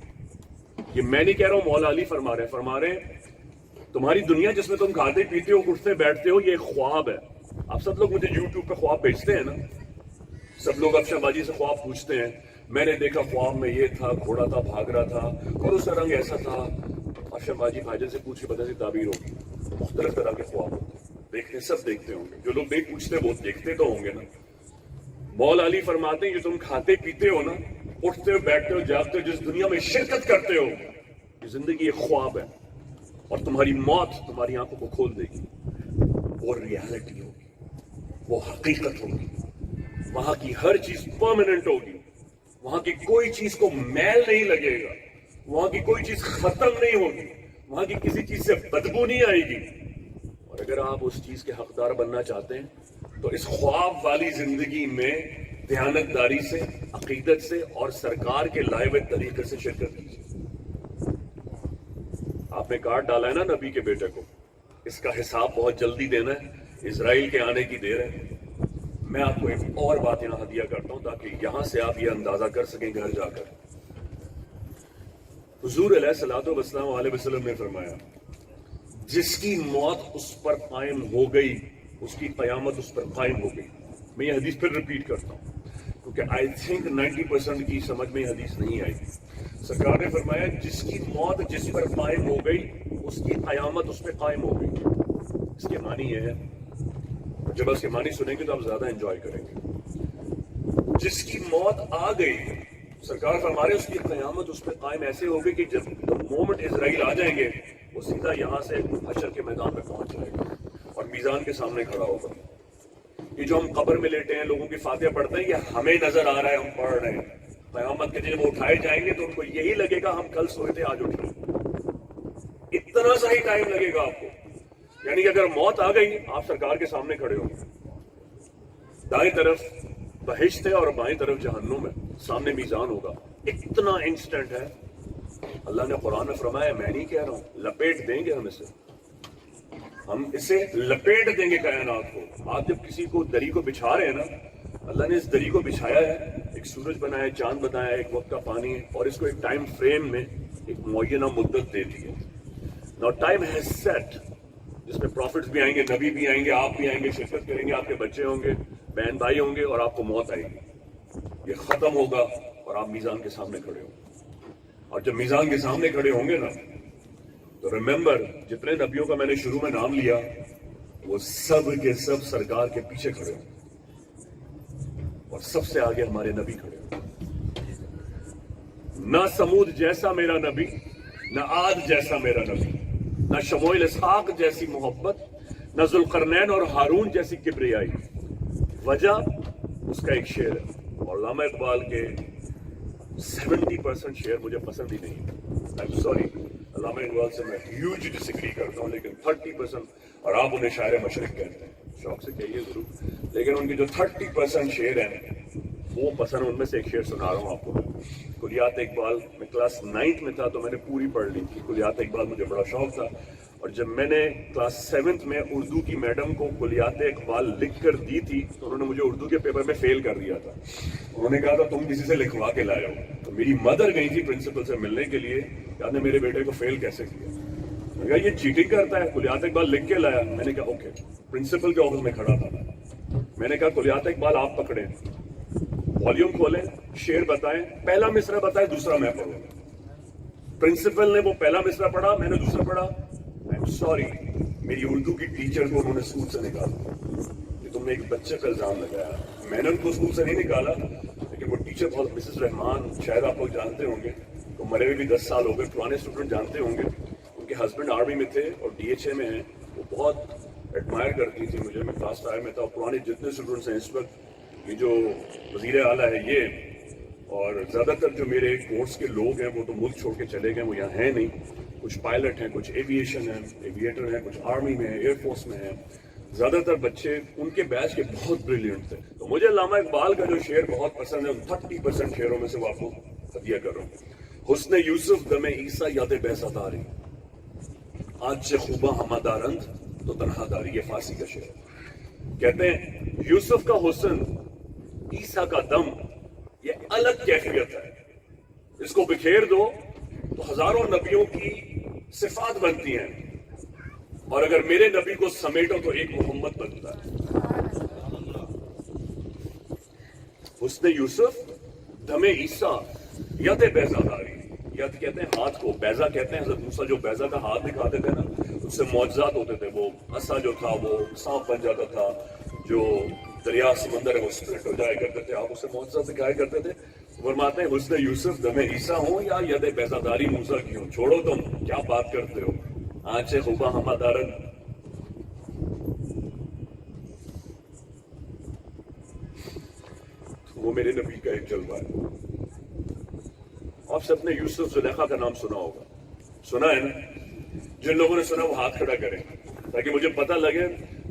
یہ میں نہیں کہہ رہا ہوں, مولا علی فرما رہے ہیں تمہاری دنیا جس میں تم کھاتے پیتے ہو, اٹھتے بیٹھتے ہو, یہ ایک خواب ہے. آپ سب لوگ مجھے یوٹیوب پہ خواب بھیجتے ہیں نا, سب لوگ افشا باجی سے خواب پوچھتے ہیں. میں نے دیکھا خواب میں یہ تھا, گھوڑا تھا, بھاگ رہا تھا, اور اس کا رنگ ایسا تھا. افشا باجی بھاجن سے پوچھ کے پتہ سی تعبیر ہوگی. مختلف طرح کے خواب ہوتے ہیں, دیکھتے سب دیکھتے ہوں گے. جو لوگ نہیں پوچھتے وہ دیکھتے تو ہوں گے نا. مولا علی فرماتے ہیں جو تم کھاتے پیتے ہو نا, اٹھتے ہو, بیٹھتے ہو, جاگتے ہو, جس دنیا میں شرکت کرتے ہو, یہ زندگی ایک خواب ہے. اور تمہاری موت تمہاری آنکھوں کو کھول دے گی. وہ ریالٹی ہوگی, وہ حقیقت ہوگی. وہاں کی ہر چیز پرماننٹ ہوگی, وہاں کی کوئی چیز کو میل نہیں لگے گا, وہاں کی کوئی چیز ختم نہیں ہوگی, وہاں کی کسی چیز سے بدبو نہیں آئے گی. اور اگر آپ اس چیز کے حقدار بننا چاہتے ہیں تو اس خواب والی زندگی میں دیانتداری سے، عقیدت سے اور سرکار کے لائے ہوئے طریقے سے شرکت کیجیے۔ آپ نے کارڈ ڈالا ہے نا نبی کے بیٹے کو، اس کا حساب بہت جلدی دینا ہے، اسرائیل کے آنے کی دیر ہے۔ میں آپ کو ایک اور بات یہاں ہدیہ کرتا ہوں تاکہ یہاں سے آپ یہ اندازہ کر سکیں گھر جا کر۔ حضور علیہ الصلوۃ والسلام علیہ وسلم نے فرمایا جس کی موت اس پر قائم ہو گئی اس کی قیامت اس پر قائم ہو گئی۔ میں یہ حدیث پھر ریپیٹ کرتا ہوں کیونکہ آئی تھنک 90% کی سمجھ میں یہ حدیث نہیں آئی۔ سرکار نے فرمایا جس کی موت جس پر قائم ہو گئی اس کی قیامت اس پہ قائم ہو گئی۔ اس کے معنی یہ ہے، جب اس کے معنی سنیں گے تو آپ زیادہ انجوائے کریں گے۔ جس کی موت آ گئی، سرکار فرما رہے اس کی قیامت اس پہ قائم ایسے ہوگی کہ جب مومنٹ اسرائیل آ جائیں گے وہ سیدھا یہاں سے حشر کے میدان میں پہنچ جائے گا اور میزان کے سامنے کھڑا ہوگا۔ یہ جو ہم قبر میں لیٹے ہیں لوگوں کی فاتحہ پڑھتے ہیں یہ ہمیں نظر آ رہا ہے، ہم پڑھ رہے ہیں۔ قیامت کے دن وہ اٹھائے جائیں گے تو ان کو یہی لگے گا ہم کل سوئے تھے آج اٹھے۔ اتنا سا ہی ٹائم لگے گا آپ کو، یعنی کہ اگر موت آ گئی آپ سرکار کے سامنے کھڑے ہوں گے، دائیں طرف بہشت ہے اور بائیں طرف جہنم ہے، سامنے میزان ہوگا، اتنا انسٹنٹ ہے۔ اللہ نے قرآن میں فرمایا، میں نہیں کہہ رہا ہوں، لپیٹ دیں گے ہم اسے لپیٹ دیں گے کائنات کو۔ آپ جب کسی کو دری کو بچھا رہے ہیں نا، اللہ نے اس دری کو بچھایا ہے، ایک سورج بنایا ہے، چاند بنایا ہے، ایک وقت کا پانی ہے، اور اس کو ایک ٹائم فریم میں ایک معینہ مدت دے دی ہے۔ Now time has set، جس میں پروفٹس بھی آئیں گے، نبی بھی آئیں گے، آپ بھی آئیں گے، شرکت کریں گے، آپ کے بچے ہوں گے، بہن بھائی ہوں گے، اور آپ کو موت آئے گی۔ یہ ختم ہوگا اور آپ میزان کے سامنے کھڑے ہوں گے، اور جب میزان کے سامنے کھڑے ہوں گے نا تو ریممبر جتنے نبیوں کا میں نے شروع میں نام لیا وہ سب کے سب سرکار کے پیچھے کھڑے ہوں اور سب سے آگے ہمارے نبی کھڑے ہوں۔ نہ سمود جیسا میرا نبی، نہ عاد جیسا میرا نبی، نہ شموئیل اسحاق جیسی محبت، نہ ذوالقرنین اور ہارون جیسی کبریائی۔ وجہ اس کا ایک شعر ہے، اور علامہ اقبال کے 70% شعر مجھے پسند ہی نہیں۔ I'm sorry، علامہ اقبال سے میں ہیوج ڈس ایگری کرتا ہوں، لیکن 30%، اور آپ انہیں شاعر مشرق کہتے ہیں، شوق سے کہیے ضرور، لیکن ان کی جو 30% شعر ہیں وہ پسند۔ ان میں سے ایک شعر سنا رہا ہوں آپ کو۔ کلیات اقبال، میں کلاس 9 میں تھا تو میں نے پوری پڑھ لی تھی کلیات اقبال، مجھے بڑا شوق تھا، اور جب میں نے کلاس 7 میں اردو کی میڈم کو کلیات اقبال لکھ کر دی تھی تو انہوں نے مجھے اردو کے پیپر میں فیل کر دیا تھا۔ انہوں نے کہا تھا تم کسی سے لکھوا کے لائے ہو۔ تو میری مدر گئی تھی پرنسپل سے ملنے کے لیے کہ آپ نے میرے بیٹے کو فیل کیسے کیا۔ میں نے کہا یہ چیٹنگ کرتا ہے، کلیات اقبال لکھ کے لایا۔ میں نے کہا اوکے، پرنسپل کے آفس میں کھڑا تھا، میں نے کہا کلیات اقبال آپ پکڑیں، والیوم کھولیں، شعر بتائیں، پہلا مصرع بتائیں، دوسرا میں پڑھوں۔ پرنسپل نے وہ پہلا مصرع پڑھا، میں نے دوسرا پڑھا۔ آئی ایم سوری، میری اردو کی ٹیچر کو انہوں نے اسکول سے نکالا کہ تم نے ایک بچے پہ الزام لگایا۔ میں نے ان کو اسکول سے نہیں نکالا، لیکن وہ ٹیچر بہت، مسز رحمان، شاید آپ لوگ جانتے ہوں گے، تو مرے ہوئے بھی 10 سال ہو گئے، پرانے اسٹوڈنٹ جانتے ہوں گے، ان کے ہسبینڈ آرمی میں تھے اور DHA میں ہیں۔ وہ بہت ایڈمائر کرتی تھی مجھے، میں کلاس 5 میں تھا، اور پرانے جتنے اسٹوڈنٹس ہیں اس وقت، یہ جو وزیر اعلیٰ ہے یہ، اور زیادہ تر جو میرے کورس کے لوگ ہیں وہ تو ملک چھوڑ کے چلے گئے، وہ یہاں ہیں نہیں، کچھ پائلٹ ہیں، کچھ ایویشن ہیں، ایویٹر ہیں، کچھ آرمی میں ہیں، ایئر فورس میں ہیں، زیادہ تر بچے ان کے بیچ کے بہت بریلینٹ تھے۔ تو مجھے علامہ اقبال کا جو شعر بہت پسند ہے، ان 30% شعروں میں سے وہ آپ کو ہدیہ کر رہا ہوں۔ حسن یوسف دم عیسیٰ یاد بیضا داری، آج سے خوباں ہمہ دارند تو تنہا داری۔ یہ فارسی کا شعر، کہتے ہیں یوسف کا حسن، عیسیٰ کا دم، یہ الگ کیفیت ہے، اس کو بکھیر دو تو ہزاروں نبیوں کی صفات بنتی ہیں، اور اگر میرے نبی کو سمیٹو تو ایک محمد بنتا ہے۔ حسن یوسف دم عیسیٰ ید بیضا داری، ید کہتے ہیں ہاتھ کو، بیضا کہتے ہیں حضرت موسیٰ جو بیضا کا ہاتھ دکھاتے تھے نا، اس سے معجزات ہوتے تھے، وہ عصا جو تھا وہ سانپ بن جاتا تھا، جو دریا سمندر ہے وہ سپلٹ ہو جایا کرتے تھے، آپ اسے معجزات دکھایا کرتے تھے۔ فرماتے ہیں حسن یوسف دم عیسیٰ ہوں یا ید بیضا داری موسیٰ کی ہوں، چھوڑو تم کیا بات کرتے ہو، آنچے خوباں ہمہ دارن۔ وہ میرے نبی کا ایک جلوہ ہے۔ آپ سب نے یوسف زلیخا کا نام سنا ہوگا، سنا ہے نا؟ جن لوگوں نے سنا وہ ہاتھ کھڑا کریں تاکہ مجھے پتہ لگے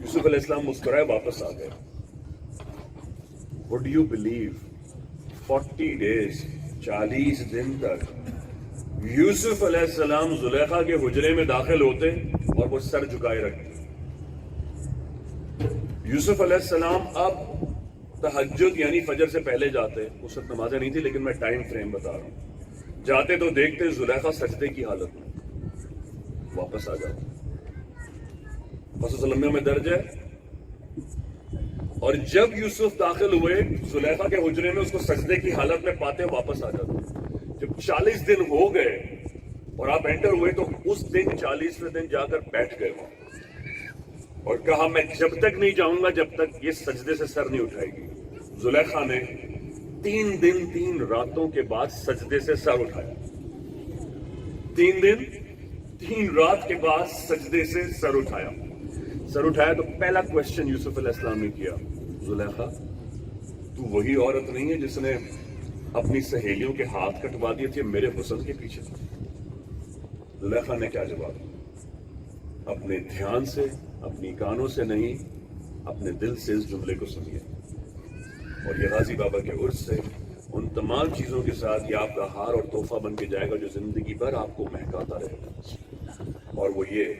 یوسف علیہ السلام مسکرائے واپس آ گئے. Would you believe 40 days 40 دن تک یوسف علیہ السلام زلیخا کے حجرے میں داخل ہوتے اور وہ سر جھکائے رکھتے. یوسف علیہ السلام اب تہجد یعنی فجر سے پہلے جاتے, اس وقت نمازیں نہیں تھی لیکن میں ٹائم فریم بتا رہا ہوں, جاتے تو دیکھتے زلیخا سجدے کی حالت میں, واپس آ جاتے. رسول اللہ میں درج ہے. اور جب یوسف داخل ہوئے زلیخا کے حجرے میں, اس کو سجدے کی حالت میں پاتے واپس آ جاتے. جب 40 دن ہو گئے اور آپ انٹر ہوئے تو اس دن 40ویں دن جا کر بیٹھ گئے اور کہا میں جب تک نہیں جاؤں گا جب تک یہ سجدے سے سر نہیں اٹھائے گی. زلیخا نے 3 دن 3 راتوں کے بعد سجدے سے سر اٹھایا. 3 دن 3 رات کے بعد سجدے سے سر اٹھایا. سر اٹھایا تو پہلا کوشچن یوسف علیہ السلام نے کیا, زلیخا تو وہی عورت نہیں ہے جس نے اپنی سہیلیوں کے ہاتھ کٹوا دیے تھے میرے حسن کے پیچھے؟ زلیخا نے کیا جواب دیا؟ اپنے دھیان سے, اپنی کانوں سے نہیں, اپنے دل سے اس جملے کو سنیے. اور یہ غازی بابا کے عرس سے ان تمام چیزوں کے ساتھ یہ آپ کا ہار اور تحفہ بن کے جائے گا جو زندگی بھر آپ کو مہکاتا رہے گا. اور وہ یہ,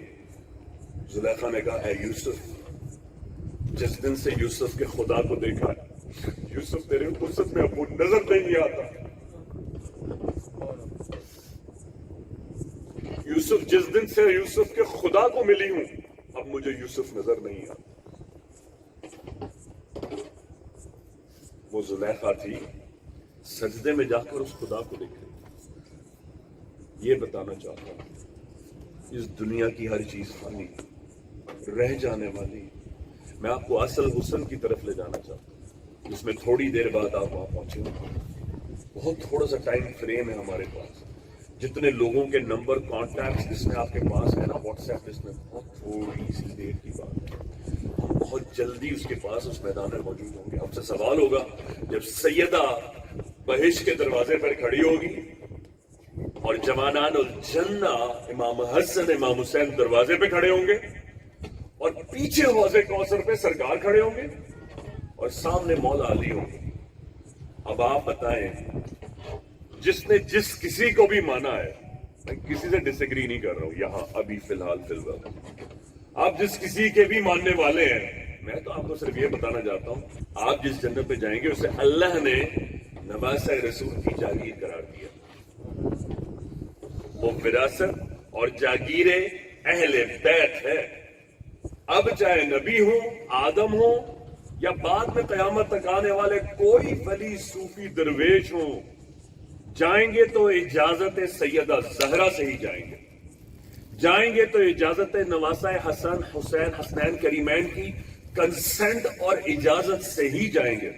زلیخا نے کہا اے یوسف, جس دن سے یوسف کے خدا کو دیکھا یوسف تیرے فرصت میں اب وہ نظر نہیں آتا. یوسف جس دن سے یوسف کے خدا کو ملی ہوں اب مجھے یوسف نظر نہیں آتا. وہ زلیخا تھی سجدے میں جا کر اس خدا کو دیکھ رہی. یہ بتانا چاہتا ہوں اس دنیا کی ہر چیز فانی رہ جانے والی. میں آپ کو اصل حسن کی طرف لے جانا چاہتا ہوں جس میں تھوڑی دیر بعد آپ وہاں پہنچیں گے. بہت تھوڑا سا ٹائم فریم ہے ہمارے پاس. جتنے لوگوں کے نمبر کانٹیکٹس جس میں آپ کے پاس ہے نا واٹس ایپ, اس میں بہت تھوڑی سی دیر کی بات ہے. ہم بہت جلدی اس کے پاس اس میدان میں موجود ہوں گے. ہم سے سوال ہوگا جب سیدہ بہشت کے دروازے پر کھڑی ہوگی اور جوانان الجنہ امام حسن امام حسین دروازے پہ کھڑے ہوں گے اور پیچھے حوض کوثر پہ سرکار کھڑے ہوں گے اور سامنے مولا علی ہوں گے. اب آپ بتائیں جس نے جس کسی کو بھی مانا ہے, میں کسی سے ڈس ایگری نہیں کر رہا ہوں یہاں ابھی فی الحال آپ جس کسی کے بھی ماننے والے ہیں, میں تو آپ کو صرف یہ بتانا چاہتا ہوں آپ جس جنت پہ جائیں گے اسے اللہ نے نواسہ رسول کی جاگیر قرار دیا. وہ وراثت اور جاگیر اہل بیت ہے. اب چاہے نبی ہوں, آدم ہوں یا بعد میں قیامت تک آنے والے کوئی ولی صوفی درویش ہوں, جائیں گے تو اجازت سیدہ زہرا سے ہی جائیں گے. جائیں گے تو اجازت نواسہ حسن حسین حسنین کریمین کی کنسنٹ اور اجازت سے ہی جائیں گے.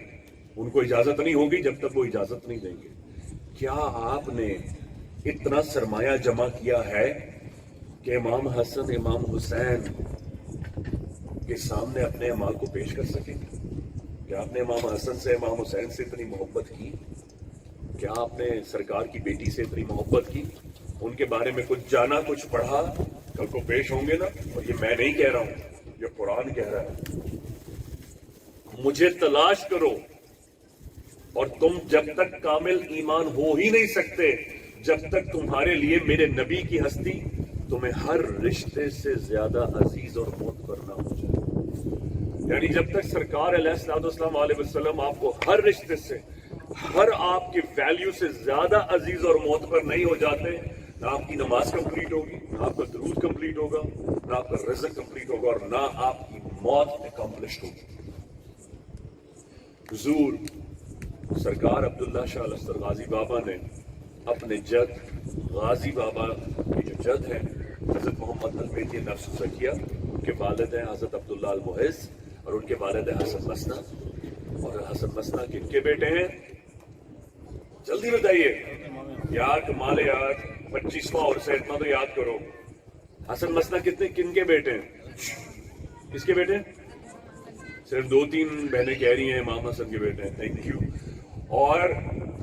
ان کو اجازت نہیں ہوگی جب تک وہ اجازت نہیں دیں گے. کیا آپ نے اتنا سرمایہ جمع کیا ہے کہ امام حسن امام حسین کے سامنے اپنے اعمال کو پیش کر سکیں؟ کیا آپ نے امام حسن سے امام حسین سے اتنی محبت کی؟ کیا آپ نے سرکار کی بیٹی سے اتنی محبت کی؟ ان کے بارے میں کچھ جانا, کچھ پڑھا؟ کل کو پیش ہوں گے نا. اور یہ میں نہیں کہہ رہا ہوں, یہ قرآن کہہ رہا ہے. مجھے تلاش کرو اور تم جب تک کامل ایمان ہو ہی نہیں سکتے جب تک تمہارے لیے میرے نبی کی ہستی تمہیں ہر رشتے سے زیادہ عزیز اور معتبر نہ ہو جائے. یعنی جب تک سرکار علیہ السلام علیہ وسلم آپ کو ہر رشتے سے, ہر آپ کی ویلیو سے زیادہ عزیز اور معتبر نہیں ہو جاتے, نہ آپ کی نماز کمپلیٹ ہوگی, نہ آپ کا درود کمپلیٹ ہوگا, نہ آپ کا رزق کمپلیٹ ہوگا, اور نہ آپ کی موت اکمپلشڈ ہوگی. حضور سرکار عبداللہ شاہ لشکر غازی بابا نے اپنے جد غازی بابا کی جو جد ہے حضرت محمد المیتی نفس زکیہ, ان کے والد ہیں حضرت عبداللہ المعز اور ان کے والد ہیں حسن مثنیٰ. اور حسن مثنیٰ کن کے بیٹے ہیں؟ جلدی بتائیے یار, کمال یار, 25واں اور سے اتنا تو یاد کرو. حسن مثنیٰ کن کے بیٹے ہیں؟ کس کے بیٹے ہیں؟ صرف 2-3 بہنیں کہہ رہی ہیں امام حسن کے بیٹے ہیں. Thank you. اور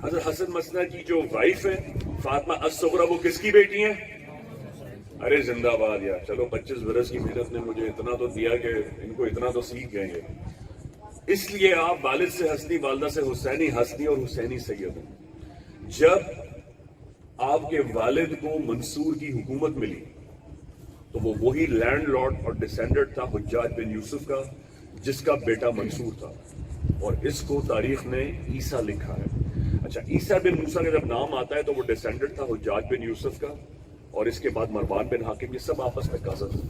حضرت حسن مثنیٰ کی جو وائف ہے فاطمہ الصغریٰ, وہ کس کی بیٹی ہیں؟ ارے زندہ باد یار, چلو 25 برس کی محنت نے مجھے اتنا تو دیا کہ ان کو اتنا تو سیکھ گئے ہیں. اس لیے آپ والد سے حسنی, والدہ سے حسینی حسنی اور حسینی سید ہیں. جب آپ کے والد کو منصور کی حکومت ملی تو وہ وہی لینڈ لارڈ اور ڈسینڈنٹ تھا حجاج بن یوسف کا, جس کا بیٹا منصور تھا, اور اس کو تاریخ نے عیسیٰ لکھا ہے. اچھا, عیسیٰ بن موسیٰ کا جب نام آتا ہے تو وہ ڈسینڈنٹ تھا حجاج بن یوسف کا, اور اس کے بعد مروان بن حاکم. یہ سب آپس میں کازن تھے,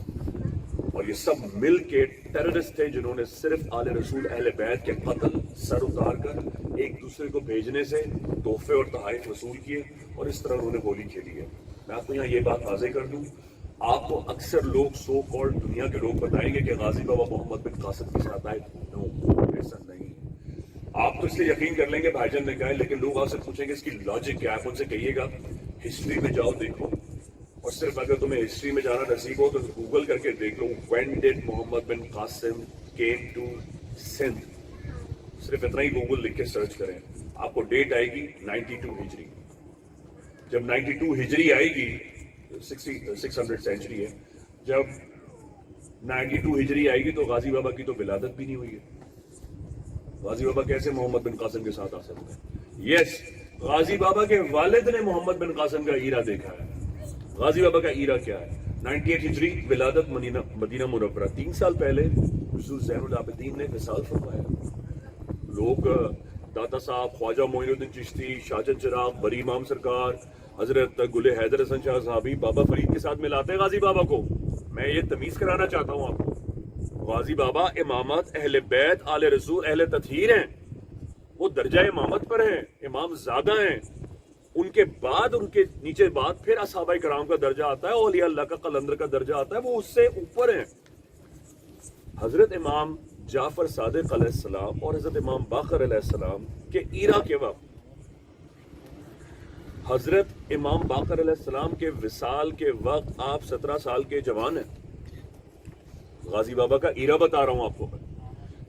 اور یہ سب مل کے ٹیررسٹ تھے جنہوں نے صرف آل رسول اہل بیت کے قتل سر اتار کر ایک دوسرے کو بھیجنے سے تحفے اور تحائف وصول کیے, اور اس طرح انہوں نے ہولی کھیلی ہے. میں آپ کو یہاں یہ بات واضح کر دوں, آپ کو اکثر لوگ سو کالڈ دنیا کے لوگ بتائیں گے کہ غازی بابا محمد بن قاسم کے ساتھ آئے. نو, ایسا نہیں. آپ تو اس لیے یقین کر لیں گے بھائی جان نے کہا ہے, لیکن لوگ آپ سے پوچھیں گے اس کی لاجک کیا ہے. ان سے کہیے گا ہسٹری میں جاؤ دیکھو, اور صرف اگر تمہیں ہسٹری میں جانا نصیب ہو تو گوگل کر کے دیکھ لو when did Muhammad bin Qasim came to Sindh. صرف اتنا ہی گوگل لکھ کے سرچ کریں, آپ کو ڈیٹ آئے گی 92 ہجری. جب 92 ہجری آئے گی, 600 سینچری ہے, جب 92 ہجری آئے گی تو غازی بابا کی تو ولادت بھی نہیں ہوئی ہے. غازی بابا کیسے محمد بن قاسم کے ساتھ آ سکتے ہیں؟ یس, غازی بابا کے والد نے محمد بن قاسم کا ایرا دیکھا ہے. غازی بابا کا ایرا کیا ہے؟ 98 ہجری ولادت مدینہ منورہ. 3 سال پہلے حضور زین العابدین نے وصال فرمایا. لوگ داتا صاحب, خواجہ معین الدین چشتی, شاہجہاں چراغ, بری امام سرکار, حضرت گل حیدر حسن شاہ صحابی, بابا فرید کے ساتھ ملاتے ہیں غازی بابا کو. میں یہ تمیز کرانا چاہتا ہوں آپ کو, غازی بابا امامت اہل بیت آل رسول اہل تطہیر ہیں. وہ درجہ امامت پر ہیں, امام زادہ ہیں. ان کے بعد, ان کے نیچے بعد پھر اصحابہ کرام کا درجہ آتا ہے, اولیاء اللہ کا قلندر کا درجہ آتا ہے, وہ اس سے اوپر ہیں. حضرت امام جعفر صادق علیہ السلام اور حضرت امام باقر علیہ السلام کے ایرا کے وقت, حضرت امام باقر علیہ السلام کے وصال کے وقت آپ 17 سال کے جوان ہیں. غازی بابا کا ایرا بتا رہا ہوں آپ کو.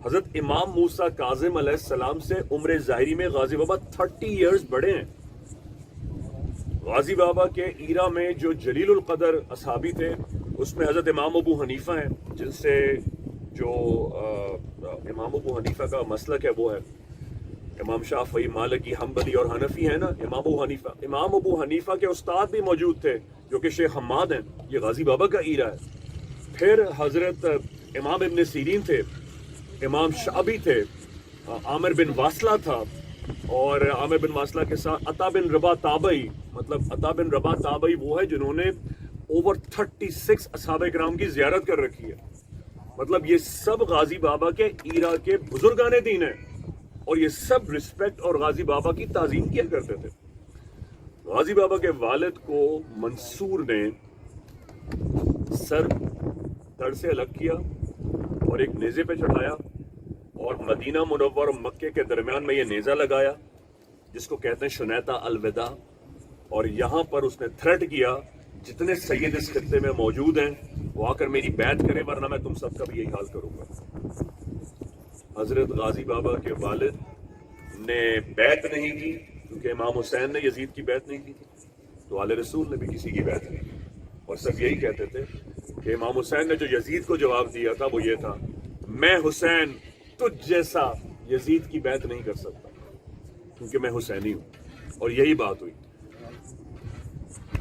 حضرت امام موسیٰ کاظم علیہ السلام سے عمر ظاہری میں غازی بابا 30 ایئرز بڑے ہیں. غازی بابا کے ایرا میں جو جلیل القدر اصحابی تھے اس میں حضرت امام ابو حنیفہ ہیں, جن سے جو امام ابو حنیفہ کا مسلک ہے وہ ہے امام شافعی, مالکی, حنبلی اور حنفی ہیں نا. امام ابو حنیفہ کے استاد بھی موجود تھے جو کہ شیخ حماد ہیں. یہ غازی بابا کا ایرا ہے. پھر حضرت امام ابن سیرین تھے, امام شعبی تھے, عامر بن واصلہ تھا, اور عامر بن واصلہ کے ساتھ عطا بن رباح تابعی. مطلب عطا بن رباح تابعی وہ ہے جنہوں نے اوور 36 اصحابہ کرام کی زیارت کر رکھی ہے. مطلب یہ سب غازی بابا کے ایرا کے بزرگان دین ہیں, اور یہ سب رسپیکٹ اور غازی بابا کی تعظیم کیا کرتے تھے. غازی بابا کے والد کو منصور نے سر تڑ سے الگ کیا اور ایک نیزے پہ چڑھایا, اور مدینہ منور اور مکے کے درمیان میں یہ نیزہ لگایا جس کو کہتے ہیں شنیتا الوداع. اور یہاں پر اس نے تھریٹ کیا جتنے سید اس خطے میں موجود ہیں وہ آ کر میری بیعت کریں, ورنہ میں تم سب کا بھی یہی حال کروں گا. حضرت غازی بابا کے والد نے بیعت نہیں کی کیونکہ امام حسین نے یزید کی بیعت نہیں کی تھی, تو آل رسول نے بھی کسی کی بیعت نہیں کی. اور سب یہی کہتے تھے کہ امام حسین نے جو یزید کو جواب دیا تھا وہ یہ تھا, میں حسین تجھ جیسا یزید کی بیعت نہیں کر سکتا کیونکہ میں حسینی ہوں. اور یہی بات ہوئی.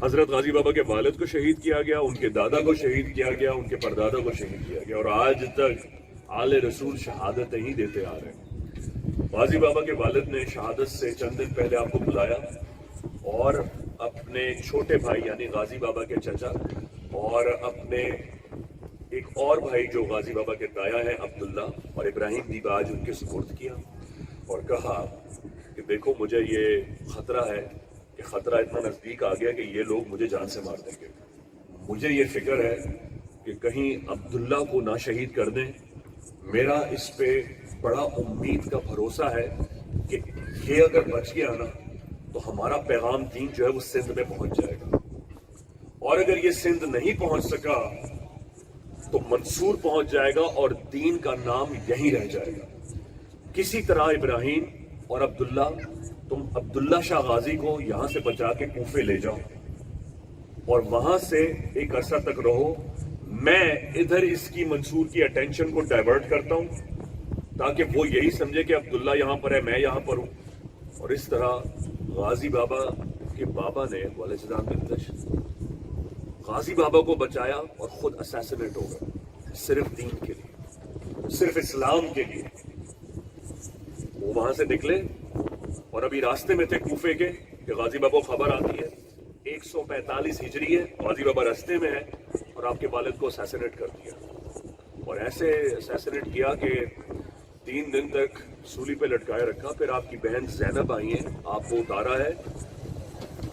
حضرت غازی بابا کے والد کو شہید کیا گیا, ان کے دادا کو شہید کیا گیا, ان کے پردادا کو شہید کیا گیا, اور آج تک آل رسول شہادتیں ہی دیتے آ رہے ہیں. غازی بابا کے والد نے شہادت سے چند دن پہلے آپ کو بلایا, اور اپنے چھوٹے بھائی یعنی غازی بابا کے چچا اور اپنے ایک اور بھائی جو غازی بابا کے دایا ہیں عبداللہ اور ابراہیم دیباج, ان کے سپرد کیا اور کہا کہ دیکھو مجھے یہ خطرہ ہے کہ خطرہ اتنا نزدیک آ گیا کہ یہ لوگ مجھے جان سے مار دیں گے. مجھے یہ فکر ہے کہ کہیں عبداللہ کو نہ شہید کر دیں. میرا اس پہ بڑا امید کا بھروسہ ہے کہ یہ اگر بچ گیا نا تو ہمارا پیغام دین جو ہے وہ سندھ میں پہنچ جائے گا, اور اگر یہ سندھ نہیں پہنچ سکا تو منصور پہنچ جائے گا اور دین کا نام یہیں رہ جائے گا. کسی طرح ابراہیم اور عبداللہ, تم عبداللہ شاہ غازی کو یہاں سے بچا کے کوفے لے جاؤ. اور وہاں سے ایک عرصہ تک رہو. میں ادھر اس کی منصور کی اٹینشن کو ڈائیورٹ کرتا ہوں تاکہ وہ یہی سمجھے کہ عبداللہ یہاں پر ہے، میں یہاں پر ہوں. اور اس طرح غازی بابا کے بابا نے والد صدام بنتش غازی بابا کو بچایا اور خود اسیسنیٹ ہو گئے، صرف دین کے لیے، صرف اسلام کے لیے. وہ وہاں سے نکلے اور ابھی راستے میں تھے کوفے کے کہ غازی بابا کو خبر آتی ہے 145 ہجری ہے، غازی بابا راستے میں ہے اور آپ کے والد کو اسیسنیٹ کر دیا. اور ایسے اسیسنیٹ کیا کہ 3 دن تک سولی پہ لٹکائے رکھا. پھر آپ کی بہن زینب آئی ہیں، آپ کو اتارا ہے،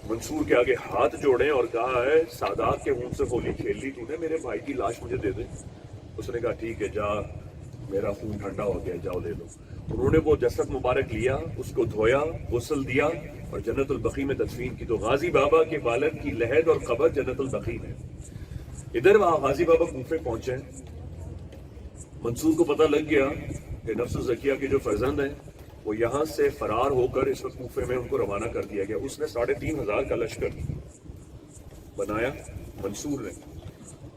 منصور کے آگے ہاتھ جوڑے اور کہا ہے سادات کے منہ سے ہولی کھیل لی تو نے، میرے بھائی کی لاش مجھے دے دے. اس نے کہا ٹھیک ہے، جا، میرا خون ٹھنڈا ہو گیا، جاؤ لے لو. انہوں نے وہ جسد مبارک لیا، اس کو دھویا، غسل دیا اور جنت البقیع میں تدفین کی. تو غازی بابا کے والد کی لحد اور قبر جنت البقیع میں. ادھر وہاں غازی بابا کوفے پہنچے، منصور کو پتہ لگ گیا کہ نفس الزکیہ کے جو فرزند ہیں وہ یہاں سے فرار ہو کر اس وقت کوفے میں ان کو روانہ کر دیا گیا. اس نے 3,500 کا لشکر بنایا منصور نے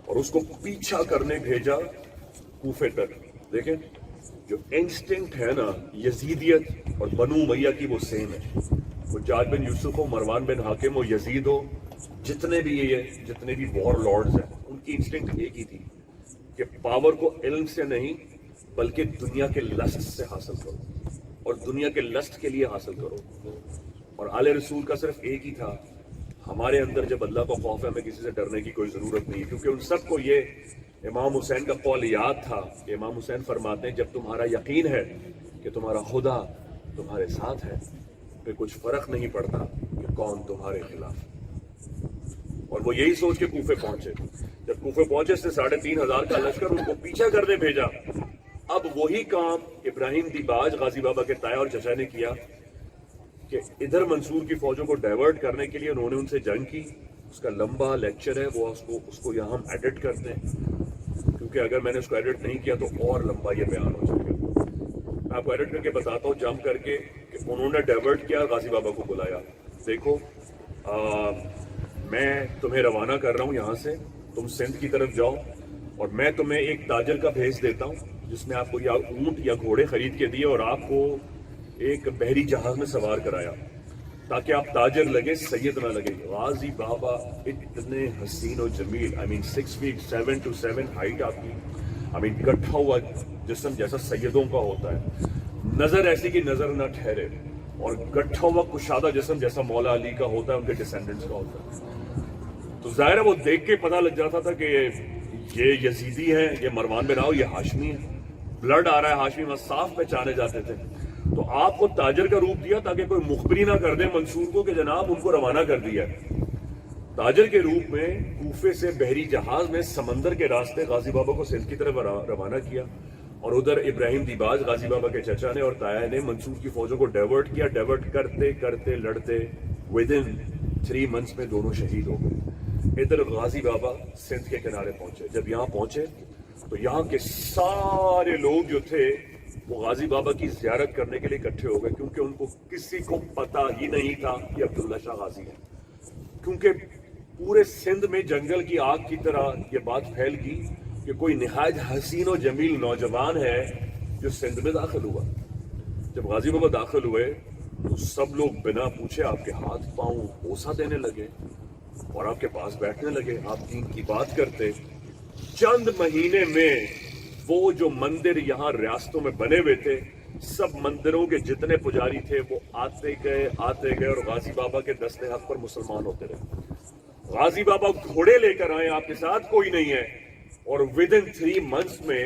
اور اس کو پیچھا کرنے بھیجا کوفے تک. دیکھیں جو انسٹنکٹ ہے نا یزیدیت اور بنو امیہ کی، وہ سیم ہے. وہ حجاج بن یوسف ہو، مروان بن حاکم ہو، یزید ہو، جتنے بھی وار لارڈز ہیں، ان کی انسٹنکٹ ایک ہی تھی کہ پاور کو علم سے نہیں بلکہ دنیا کے لسٹ سے حاصل کرو اور دنیا کے لسٹ کے لیے حاصل کرو. اور آل رسول کا صرف ایک ہی تھا، ہمارے اندر جب اللہ کا خوف ہے ہمیں کسی سے ڈرنے کی کوئی ضرورت نہیں، کیونکہ ان سب کو یہ امام حسین کا قول یاد تھا کہ امام حسین فرماتے ہیں جب تمہارا یقین ہے کہ تمہارا خدا تمہارے ساتھ ہے پھر کچھ فرق نہیں پڑتا کہ کون تمہارے خلاف. اور وہ یہی سوچ کے کوفے پہنچے. جب کوفے پہنچے سے 3,500 کا لشکر ان کو پیچھا کرنے بھیجا. اب وہی کام ابراہیم دیباج غازی بابا کے تایا اور چچا نے کیا کہ ادھر منصور کی فوجوں کو ڈائیورٹ کرنے کے لیے انہوں نے ان سے جنگ کی. اس کا لمبا لیکچر ہے، وہ اس کو یہاں ہم ایڈٹ کرتے ہیں کیونکہ اگر میں نے اس کو ایڈٹ نہیں کیا تو اور لمبا یہ بیان ہو جائے گا. میں آپ کو ایڈٹ کر کے بتاتا ہوں جمپ کر کے کہ انہوں نے ڈائیورٹ کیا، غازی بابا کو بلایا. دیکھو میں تمہیں روانہ کر رہا ہوں یہاں سے، تم سندھ کی طرف جاؤ اور میں تمہیں ایک تاجر کا بھیج دیتا ہوں جس نے آپ کو یا اونٹ یا گھوڑے خرید کے دیے اور آپ کو ایک بحری جہاز میں سوار کرایا تاکہ آپ تاجر لگے، سید نہ لگے. غازی بابا اتنے حسین و جمیل، 6 feet 7 to 7 ہائٹ آپ کی، گٹھا ہوا جسم جیسا سیدوں کا ہوتا ہے، نظر ایسی کہ نظر نہ ٹھہرے، اور گٹھا ہوا کشادہ جسم جیسا مولا علی کا ہوتا ہے، ان کے ڈسینڈنٹس کا ہوتا ہے. تو ظاہر ہے وہ دیکھ کے پتہ لگ جاتا تھا کہ یہ یزیدی ہیں، یہ مروان بن عوف، یہ ہاشمی ہیں، بلڈ آ رہا ہے ہاشمی میں، صاف پہچانے جاتے تھے. تو آپ کو تاجر کا روپ دیا تاکہ کوئی مخبری نہ کر دے منصور کو کہ جناب ان کو روانہ کر دیا ہے. تاجر کے روپ میں کوفے سے بحری جہاز میں سمندر کے راستے غازی بابا کو سندھ کی طرف روانہ کیا. اور ادھر ابراہیم دیباج غازی بابا کے چچا نے اور تایا نے منصور کی فوجوں کو ڈائیورٹ کیا. ڈائیورٹ کرتے کرتے لڑتے ودن 3 months میں دونوں شہید ہو گئے. ادھر غازی بابا سندھ کے کنارے پہنچے. جب یہاں پہنچے تو یہاں کے سارے لوگ جو تھے وہ غازی بابا کی زیارت کرنے کے لیے اکٹھے ہو گئے، کیونکہ ان کو کسی کو پتہ ہی نہیں تھا کہ عبداللہ شاہ غازی ہے. کیونکہ پورے سندھ میں جنگل کی آگ کی طرح یہ بات پھیل گئی کہ کوئی نہایت حسین و جمیل نوجوان ہے جو سندھ میں داخل ہوا. جب غازی بابا داخل ہوئے تو سب لوگ بنا پوچھے آپ کے ہاتھ پاؤں بوسہ دینے لگے اور آپ کے پاس بیٹھنے لگے، آپ دین کی بات کرتے. چند مہینے میں وہ جو مندر یہاں ریاستوں میں بنے ہوئے تھے، سب مندروں کے جتنے پجاری تھے وہ آتے گئے اور غازی بابا کے دست حق پر مسلمان ہوتے رہے. غازی بابا گھوڑے لے کر آئے، آپ کے ساتھ کوئی نہیں ہے، اور ودن 3 months میں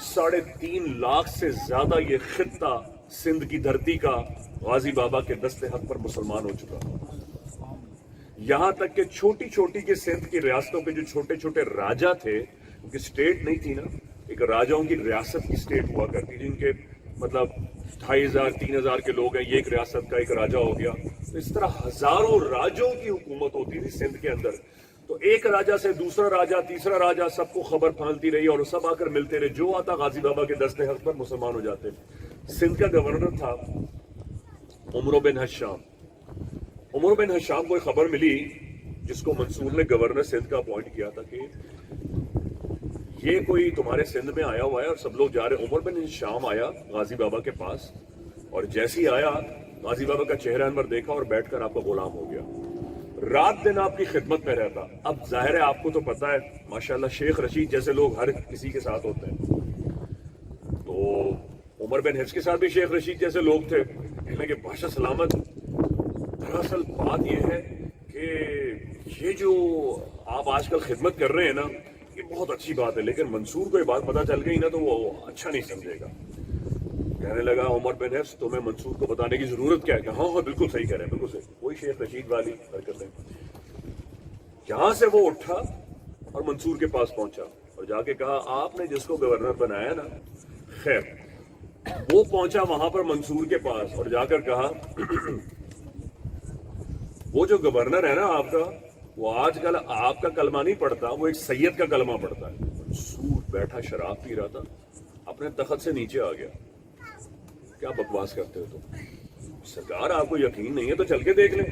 3.5 لاکھ سے زیادہ یہ خطہ سندھ کی دھرتی کا غازی بابا کے دست حق پر مسلمان ہو چکا. یہاں تک کہ چھوٹی چھوٹی کے سندھ کی ریاستوں کے جو چھوٹے چھوٹے راجا تھے، ان کی سٹیٹ نہیں تھی نا، ایک راجاؤں کی ریاست کی سٹیٹ ہوا کرتی، جن کے 2,500-3,000 کے لوگ ہیں، یہ ایک ریاست کا ایک راجا ہو گیا. اس طرح ہزاروں راجوں کی حکومت ہوتی تھی سندھ کے اندر. تو ایک راجا سے دوسرا راجا، تیسرا راجا، سب کو خبر پھیلتی رہی اور سب آ کر ملتے رہے. جو آتا غازی بابا کے دست حق پر مسلمان ہو جاتے. سندھ کا گورنر تھا عمرو بن حشام. عمرو بن حشام کو ایک خبر ملی جس کو منصور نے گورنر سندھ کا اپوائنٹ کیا تھا کہ یہ کوئی تمہارے سندھ میں آیا ہوا ہے اور سب لوگ جا رہے. عمر بن ہشام آیا غازی بابا کے پاس اور جیسے ہی آیا غازی بابا کا چہرہ انور دیکھا اور بیٹھ کر آپ کا غلام ہو گیا. رات دن آپ کی خدمت میں رہتا. اب ظاہر ہے آپ کو تو پتا ہے ماشاءاللہ شیخ رشید جیسے لوگ ہر کسی کے ساتھ ہوتے ہیں, تو عمر بن حفص کے ساتھ بھی شیخ رشید جیسے لوگ تھے. کہ بادشاہ سلامت دراصل بات یہ ہے کہ یہ جو آپ آج کل خدمت کر رہے ہیں نا یہ بہت اچھی بات ہے, لیکن منصور کو یہ بات پتہ چل گئی نا تو وہ اچھا نہیں سمجھے گا. کہنے لگا عمر بن حفص تمہیں منصور کو بتانے کی ضرورت کیا ہے؟ کہ ہاں بالکل صحیح کہہ رہے ہیں, بالکل صحیح. وہی شیخ رشید والی حرکتیں. یہاں سے وہ اٹھا اور منصور کے پاس پہنچا اور جا کے کہا آپ نے جس کو گورنر بنایا نا, خیر وہ پہنچا وہاں پر منصور کے پاس اور جا کر کہا وہ جو گورنر ہے نا آپ کا وہ آج کل آپ کا کلمہ نہیں پڑھتا, وہ ایک سید کا کلمہ پڑھتا ہے. منصور بیٹھا شراب پی رہا تھا, اپنے تخت سے نیچے آ گیا. کیا بکواس کرتے ہو تم, سرکار آپ کو یقین نہیں ہے تو چل کے دیکھ لیں.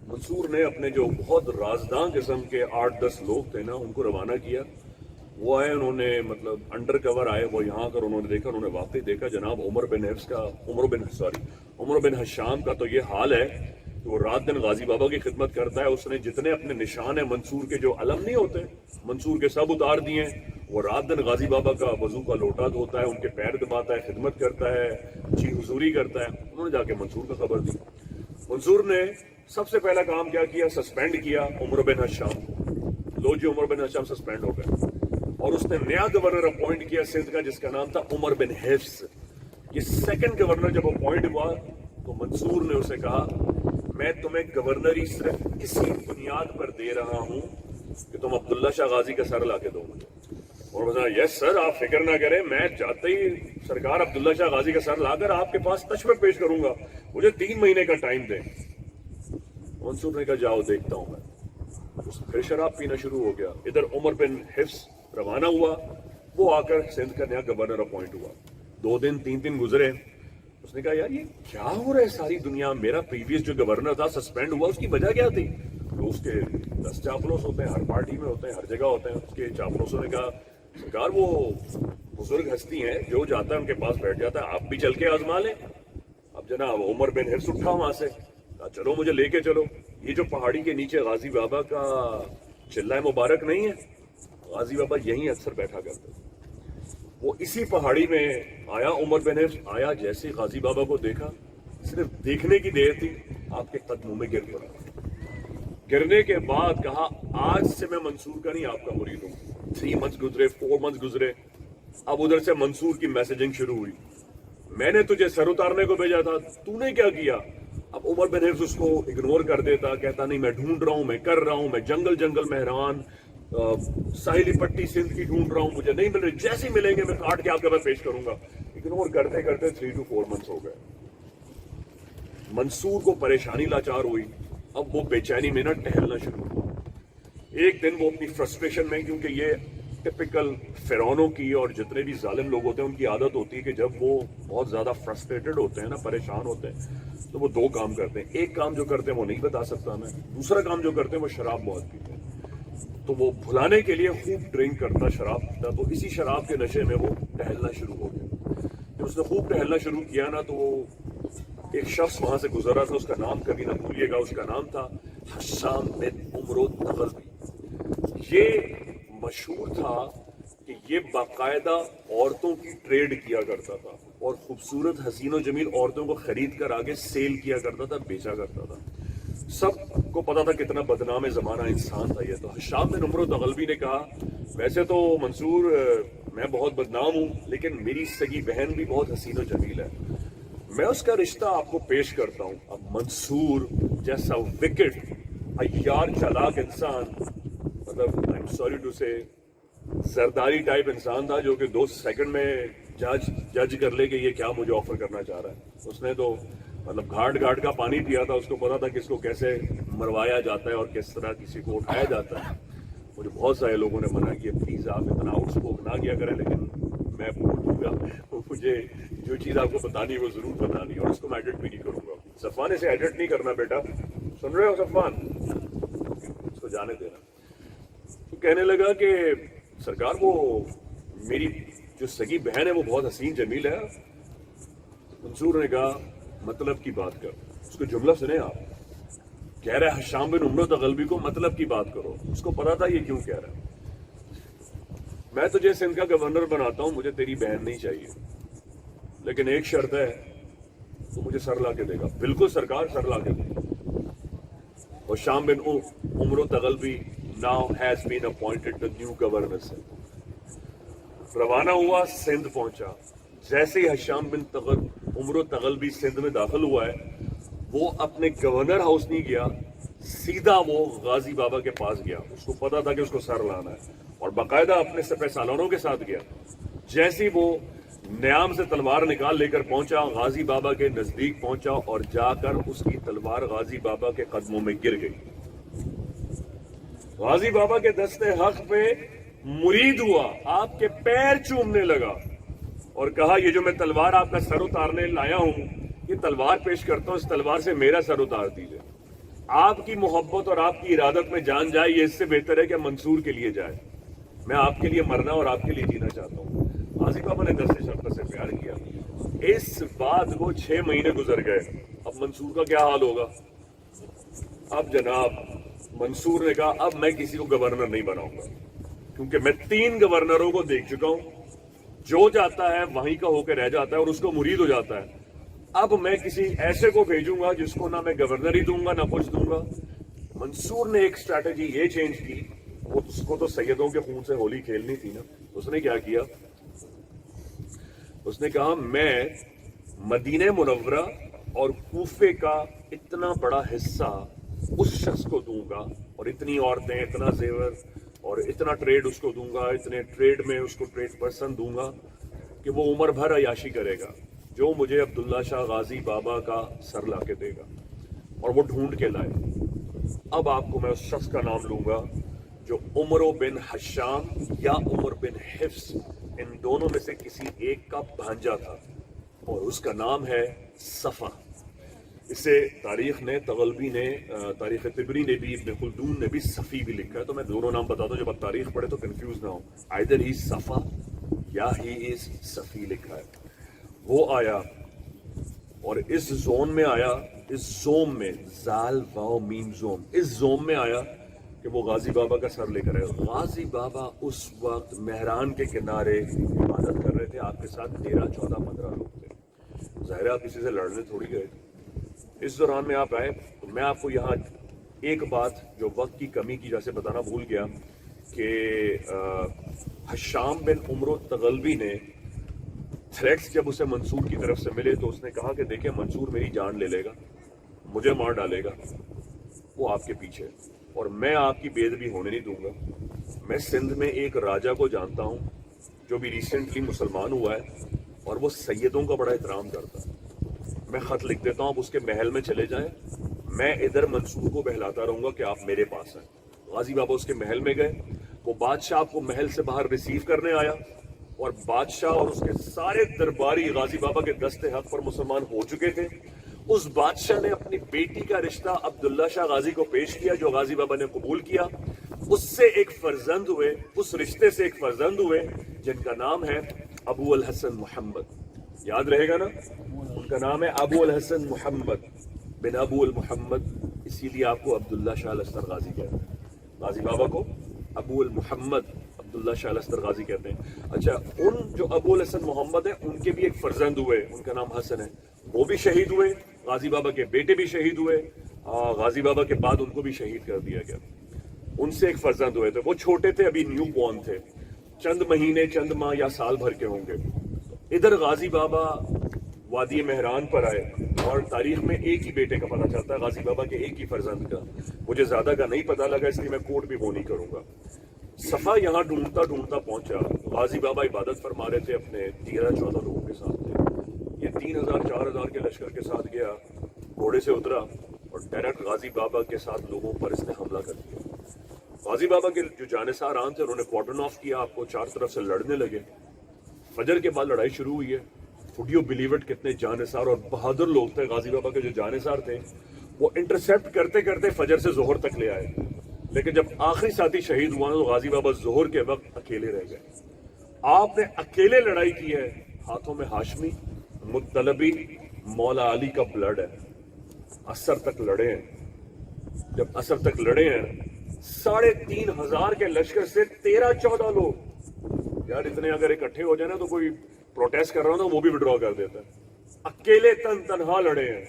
منصور نے اپنے جو بہت رازداں قسم کے 8-10 لوگ تھے نا ان کو روانہ کیا. وہ آئے, انہوں نے مطلب انڈر کور آئے, وہ یہاں کر انہوں نے دیکھا, انہوں نے واقعی دیکھا جناب عمر بن ہشام کا تو یہ حال ہے کہ وہ رات دن غازی بابا کی خدمت کرتا ہے. اس نے جتنے اپنے نشان ہیں منصور کے جو علم نہیں ہوتے منصور کے سب اتار دیے. وہ رات دن غازی بابا کا وضو کا لوٹا دھوتا ہے, ان کے پیر دباتا ہے, خدمت کرتا ہے, جی حضوری کرتا ہے. انہوں نے جا کے منصور کا خبر دی. منصور نے سب سے پہلا کام کیا کیا, سسپینڈ کیا عمر بن ہشام. لو جی عمر بن ہشام سسپینڈ ہو گئے اور اس نے نیا گورنر اپوائنٹ کیا سندھ کا جس کا نام تھا عمر بن حفص. یہ سیکنڈ گورنر جب اپوائنٹ ہوا تو منصور نے اسے کہا میں تمہیں گورنری صرف اسی بنیاد پر دے رہا ہوں کہ تم عبداللہ شاہ غازی کا سر لا کے دو مجھے. اور بتا یس سر آپ فکر نہ کریں, میں چاہتے ہی سرکار عبداللہ شاہ غازی کا سر لا کر آپ کے پاس تشویق پیش کروں گا, مجھے 3 مہینے کا ٹائم دیں. منصور نے کہا جاؤ دیکھتا ہوں میں. پھر شراب پینا شروع ہو گیا. ادھر عمر بن حفص روانہ ہوا, وہ آ کر سندھ کا نیا گورنر اپوائنٹ ہوا. 2 دن 3 دن گزرے. اس نے کہا یار یہ کیا ہو رہا ہے ساری دنیا, میرا پریویس جو گورنر تھا سسپینڈ ہوا, اس کی وجہ کیا تھی؟ تو اس کے 10 چاپلوس ہوتے ہیں, ہر پارٹی میں ہوتے ہیں, ہر جگہ ہوتے ہیں. اس کے چاپلوسوں نے کہا سرکار وہ بزرگ ہستی ہیں, جو جاتا ہے ان کے پاس بیٹھ جاتا ہے, آپ بھی چل کے آزما لیں. اب جناب عمر بن حفص اٹھا وہاں سے, کہا چلو مجھے لے کے چلو. یہ جو پہاڑی کے نیچے غازی بابا کا چلہ مبارک نہیں ہے, غازی بابا یہیں اکثر بیٹھا کرتے تھے. وہ اسی پہاڑی میں آیا عمر بن حفص. آیا جیسے غازی بابا کو دیکھا, صرف دیکھنے کی دیر تھی, آپ کے قدموں میں گر پڑا. گرنے کے بعد کہا آج سے میں منصور کا نہیں آپ کا مرید ہوں. 3 months گزرے, 4 months گزرے. اب ادھر سے منصور کی میسجنگ شروع ہوئی, میں نے تجھے سر اتارنے کو بھیجا تھا, تو نے کیا کیا؟ اب عمر بن حفص اس کو اگنور کر دیتا, کہتا نہیں میں ڈھونڈ رہا ہوں, میں کر رہا ہوں, میں جنگل مہران ساحلی پٹی سندھ کی ڈھونڈ رہا ہوں, مجھے نہیں مل رہی, جیسے ملیں گے میں کاٹ کے آپ کے پاس پیش کروں گا. اگنور کرتے کرتے 3 to 4 months ہو گئے. منصور کو پریشانی لاچار ہوئی. اب وہ بے چینی میں نہ ٹہلنا شروع ہوا. ایک دن وہ اپنی فرسٹریشن میں, کیونکہ یہ ٹپیکل فرعونوں کی اور جتنے بھی ظالم لوگ ہوتے ہیں ان کی عادت ہوتی ہے کہ جب وہ بہت زیادہ فرسٹریٹڈ ہوتے ہیں نا, پریشان ہوتے ہیں, تو وہ 2 کام کرتے ہیں. ایک کام جو کرتے ہیں وہ نہیں بتا سکتا میں, دوسرا کام جو کرتے ہیں وہ شراب بہت پیتے ہیں. تو وہ بھلانے کے لیے خوب ڈرنک کرتا, شراب پیتا. تو اسی شراب کے نشے میں وہ ٹہلنا شروع ہو گیا. جب اس نے خوب ٹہلنا شروع کیا نا, تو وہ ایک شخص وہاں سے گزر رہا تھا, اس کا نام کبھی نہ بھولیے گا, اس کا نام تھا حشام بن عمر التغلبی. یہ مشہور تھا کہ یہ باقاعدہ عورتوں کی ٹریڈ کیا کرتا تھا اور خوبصورت حسین و جمیل عورتوں کو خرید کر آگے سیل کیا کرتا تھا, بیچا کرتا تھا. سب کو پتا تھا کتنا بدنام زمانہ انسان تھا یہ. تو حشام بن عمر التغلبی نے کہا ویسے تو منصور میں بہت بدنام ہوں, لیکن میری سگی بہن بھی بہت حسین و جمیل ہے, میں اس کا رشتہ آپ کو پیش کرتا ہوں. اب منصور جیسا وکٹ عیار چالاک انسان, مطلب آئی ایم سوری ٹو سے زرداری ٹائپ انسان تھا, جو کہ 2 سیکنڈ میں جج کر لے کہ یہ کیا مجھے آفر کرنا چاہ رہا ہے. اس نے تو مطلب گھاٹ کا پانی پیا تھا, اس کو پتا تھا کہ اس کو کیسے مروایا جاتا ہے اور کس طرح کسی کو اٹھایا جاتا ہے. مجھے بہت سارے لوگوں نے منع کیا پلیز آپ اتنا آؤٹ اسپوک نہ کیا کریں, لیکن میں بول دوں گا, مجھے جو چیز آپ کو بتانی ہے وہ ضرور بتانی ہے, اور اس کو میں ایڈٹ بھی نہیں کروں گا. صفوان اسے ایڈٹ نہیں کرنا بیٹا, سن رہے ہو صفوان؟ تو جانے دینا. تو کہنے لگا کہ سرکار وہ میری جو سگی بہن ہے وہ بہت حسین جمیل ہے. منصور نے کہا مطلب کی بات کر. اس کو جملہ سنے آپ, کہہ رہا ہے حشام بن عمرو تغلبی کو مطلب کی بات کرو. اس کو پتا تھا یہ کیوں کہہ رہا ہے. میں تجھے سندھ کا گورنر بناتا ہوں, مجھے تیری بہن نہیں چاہیے, لیکن ایک شرط ہے, تو مجھے سر لا کے دے گا. بالکل سرکار, سر لا کے دے گا. حشام بن عمرو تغلبی now has been appointed the new governor. روانہ ہوا, سندھ پہنچا. جیسے ہی حشام بن عمرو تغلبی سندھ میں داخل ہوا ہے, وہ اپنے گورنر ہاؤس نہیں گیا, سیدھا وہ غازی بابا کے پاس گیا. اس کو پتا تھا کہ اس کو سر لانا ہے, اور باقاعدہ اپنے سپہ سالاروں کے ساتھ گیا. جیسے ہی وہ نیام سے تلوار نکال لے کر پہنچا, غازی بابا کے نزدیک پہنچا, اور جا کر اس کی تلوار غازی بابا کے قدموں میں گر گئی. غازی بابا کے دستے حق پہ مرید ہوا, آپ کے پیر چومنے لگا, اور کہا یہ جو میں تلوار آپ کا سر اتارنے لایا ہوں, یہ تلوار پیش کرتا ہوں, اس تلوار سے میرا سر اتار دیجئے. آپ کی محبت اور آپ کی ارادت میں جان جائے, یہ اس سے بہتر ہے کہ منصور کے لیے جائے. میں آپ کے لیے مرنا اور آپ کے لیے جینا چاہتا ہوں. غازی بابا نے دست شفقت سے پیار کیا. اس بعد وہ 6 مہینے گزر گئے. اب منصور کا کیا حال ہوگا؟ اب جناب منصور نے کہا اب میں کسی کو گورنر نہیں بناؤں گا, کیونکہ میں 3 گورنروں کو دیکھ چکا ہوں. جو جاتا ہے وہیں کا ہو کے رہ جاتا ہے اور اس کو مرید ہو جاتا ہے. اب میں کسی ایسے کو بھیجوں گا جس کو نہ میں گورنر ہی دوں گا نہ کچھ دوں گا. منصور نے ایک اسٹریٹجی یہ چینج کی, اس کو تو سیدوں کے خون سے ہولی کھیلنی تھی نا. اس نے کیا کیا, اس نے کہا میں مدینہ منورہ اور کوفے کا اتنا بڑا حصہ اس شخص کو دوں گا, اور اتنی عورتیں, اتنا زیور اور اتنا ٹریڈ اس کو دوں گا, اتنے ٹریڈ میں اس کو ٹریڈ پرسن دوں گا کہ وہ عمر بھر عیاشی کرے گا, جو مجھے عبداللہ شاہ غازی بابا کا سر لا کے دے گا. اور وہ ڈھونڈ کے لائے. اب آپ کو میں اس شخص کا نام لوں گا جو عمرو بن حشام یا عمر بن حفص, ان دونوں میں سے کسی ایک کا بھانجا تھا, اور اس کا نام ہے صفا. اسے تاریخ نے, تغلبی نے, تاریخ طبری نے بھی, ابن خلدون نے بھی صفی بھی لکھا ہے. تو میں دونوں نام بتاتا ہوں, جب آپ تاریخ پڑھے تو کنفیوز نہ ہو. آئدر ہی صفا یا ہی از صفی لکھا ہے. وہ آیا اور اس زون میں آیا, اس زوم میں, زال واو میم زوم, اس زوم میں آیا کہ وہ غازی بابا کا سر لے کر آئے. غازی بابا اس وقت مہران کے کنارے عبادت کر رہے تھے. آپ کے ساتھ 13, 14, 15 لوگ تھے. ظاہر آپ کسی سے لڑنے تھوڑی گئے. اس دوران میں آپ آئے تو میں آپ کو یہاں ایک بات جو وقت کی کمی کی وجہ سے بتانا بھول گیا کہ حشام بن عمرو تغلبی نے تھریٹس جب اسے منصور کی طرف سے ملے تو اس نے کہا کہ دیکھیں منصور میری جان لے لے گا, مجھے مار ڈالے گا, وہ آپ کے پیچھے, اور میں آپ کی بے ادبی ہونے نہیں دوں گا. میں سندھ میں ایک راجا کو جانتا ہوں جو بھی ریسنٹلی مسلمان ہوا ہے, اور وہ سیدوں کا بڑا احترام کرتا ہے. میں خط لکھ دیتا ہوں, آپ اس کے محل میں چلے جائیں, میں ادھر منصور کو بہلاتا رہوں گا کہ آپ میرے پاس ہیں. غازی بابا اس کے محل میں گئے. وہ بادشاہ آپ کو محل سے باہر ریسیو کرنے آیا, اور بادشاہ اور اس کے سارے درباری غازی بابا کے دستے حق پر مسلمان ہو چکے تھے. اس بادشاہ نے اپنی بیٹی کا رشتہ عبداللہ شاہ غازی کو پیش کیا, جو غازی بابا نے قبول کیا. اس سے ایک فرزند ہوئے, اس رشتے سے ایک فرزند ہوئے جن کا نام ہے ابو الحسن محمد. یاد رہے گا نا, ان کا نام ہے ابو الحسن محمد بن ابو المحمد. اسی لیے آپ کو عبداللہ شاہ لشکر غازی کہتے ہیں. غازی بابا کو ابو المحمد عبداللہ شاہ لشکر غازی کہتے ہیں. اچھا, ان جو ابو الحسن محمد ہیں ان کے بھی ایک فرزند ہوئے, ان کا نام حسن ہے, وہ بھی شہید ہوئے. غازی بابا کے بیٹے بھی شہید ہوئے. غازی بابا کے بعد ان کو بھی شہید کر دیا گیا. ان سے ایک فرزند ہوئے تھے, وہ چھوٹے تھے, ابھی نیو بورن تھے, چند مہینے, چند ماہ یا سال بھر کے ہوں گے. ادھر غازی بابا وادی مہران پر آئے, اور تاریخ میں ایک ہی بیٹے کا پتہ چلتا ہے, غازی بابا کے ایک ہی فرزند کا. مجھے زیادہ کا نہیں پتہ لگا, اس لیے میں کوٹ بھی وہ نہیں کروں گا. صفا یہاں ڈھونڈتا ڈھونڈتا پہنچا. غازی بابا عبادت فرما رہے تھے, اپنے 13-14 لوگوں کے ساتھ تھے. یہ 3000-4000 کے لشکر کے ساتھ گیا, گھوڑے سے اترا اور ڈائریکٹ غازی بابا کے ساتھ لوگوں پر اس نے حملہ کر دیا. غازی بابا کے جو جانثاران تھے انہوں نے کوارڈن آف کیا, آپ کو چار طرف سے لڑنے لگے. فجر کے بعد لڑائی شروع ہوئی ہے. وڈ یو بلیو اٹ, کتنے جانثار اور بہادر لوگ تھے غازی بابا کے جو جانثار تھے, وہ انٹرسیپٹ کرتے کرتے فجر سے ظہر تک لے آئے. لیکن جب آخری ساتھی شہید ہوا تو غازی بابا ظہر کے وقت اکیلے رہ گئے. آپ نے اکیلے لڑائی کی ہے. ہاتھوں میں ہاشمی، مطلبی، مولا علی کا بلڈ ہے. اثر تک لڑے ہیں. جب اثر تک لڑے ہیں 3,500 کے لشکر سے 13-14 لوگ. یار اتنے اگر اکٹھے ہو جائے نا تو کوئی پروٹیسٹ کر رہا ہو نا وہ بھی وڈرا کر دیتا ہے. اکیلے تنہا لڑے ہیں.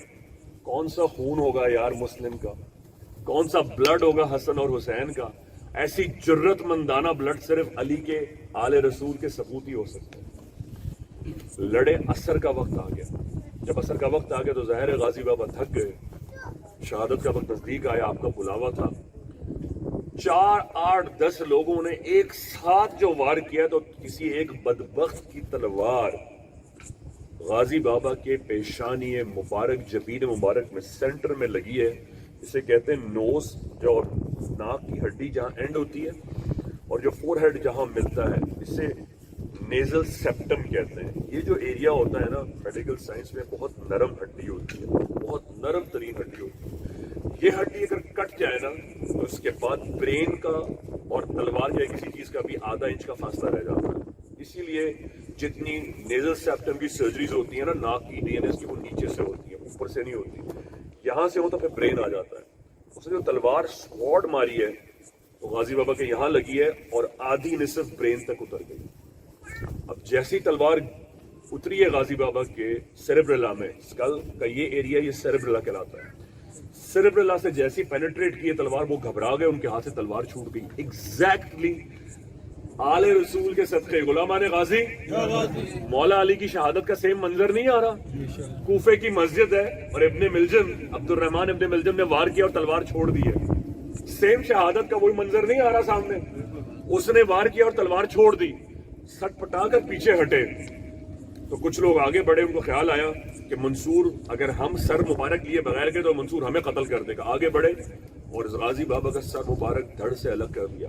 کون سا خون ہوگا یار مسلم کا، کون سا بلڈ ہوگا حسن اور حسین کا. ایسی جرت مندانہ بلڈ صرف علی کے آل رسول کے سپوت ہی ہو سکتے ہیں. لڑے. اثر کا وقت آ گیا. جب اثر کا وقت آ گیا تو ظاہر غازی بابا تھک گئے. شہادت کا وقت نزدیک آیا. آپ کا بلاوا تھا. 4, 8, 10 لوگوں نے ایک ساتھ جو وار کیا تو کسی ایک بدبخت کی تلوار غازی بابا کے پیشانی مبارک، جبین مبارک میں سینٹر میں لگی ہے. اسے کہتے ہیں نوز، جو ناک کی ہڈی جہاں اینڈ ہوتی ہے اور جو فور ہیڈ جہاں ملتا ہے اسے نیزل سیپٹم کہتے ہیں. یہ جو ایریا ہوتا ہے نا میڈیکل سائنس میں بہت نرم ہڈی ہوتی ہے، بہت نرم ترین ہڈی ہوتی ہے. یہ ہڈی اگر کٹ جائے نا تو اس کے بعد برین کا اور تلوار یا کسی چیز کا بھی آدھا انچ کا فاصلہ رہ جاتا ہے. اسی لیے جتنی نیزل سیپٹم کی سرجریز ہوتی ہیں نا ناک کی DNS کی، وہ نیچے سے ہوتی ہیں، اوپر سے نہیں ہوتی. یہاں سے ہو تو پھر برین آ جاتا ہے. اس نے جو تلوار سکواڈ ماری ہے وہ غازی بابا کے یہاں لگی ہے اور آدھی نصف برین تک اتر گئی. اب جیسی تلوار اتری ہے غازی بابا کے سیریبریلا میں، اسکل کا یہ ایریا، یہ سیریبریلا کہلاتا ہے. سیریبریلا سے جیسی پینیٹریٹ کی ہے تلوار، وہ گھبرا گئے، ان کے ہاتھ سے تلوار چھوٹ گئی. ایگزیکٹلی آل رسول کے صدقے غلامان غازی مولا علی کی شہادت کا سیم منظر نہیں آ رہا. کوفے کی مسجد ہے اور ابن ملجم، عبد الرحمن ابن ملجم نے وار کیا اور تلوار چھوڑ دی ہے. سیم شہادت کا وہی منظر نہیں آ رہا سامنے. اس نے وار کیا اور تلوار چھوڑ دی. سٹ پٹا کر پیچھے ہٹے تو کچھ لوگ آگے بڑھے. ان کو خیال آیا کہ منصور اگر ہم سر مبارک لیے بغیر کے تو منصور ہمیں قتل کر دے گا. آگے بڑھے اور غازی بابا کا سر مبارک دھڑ سے الگ کر دیا.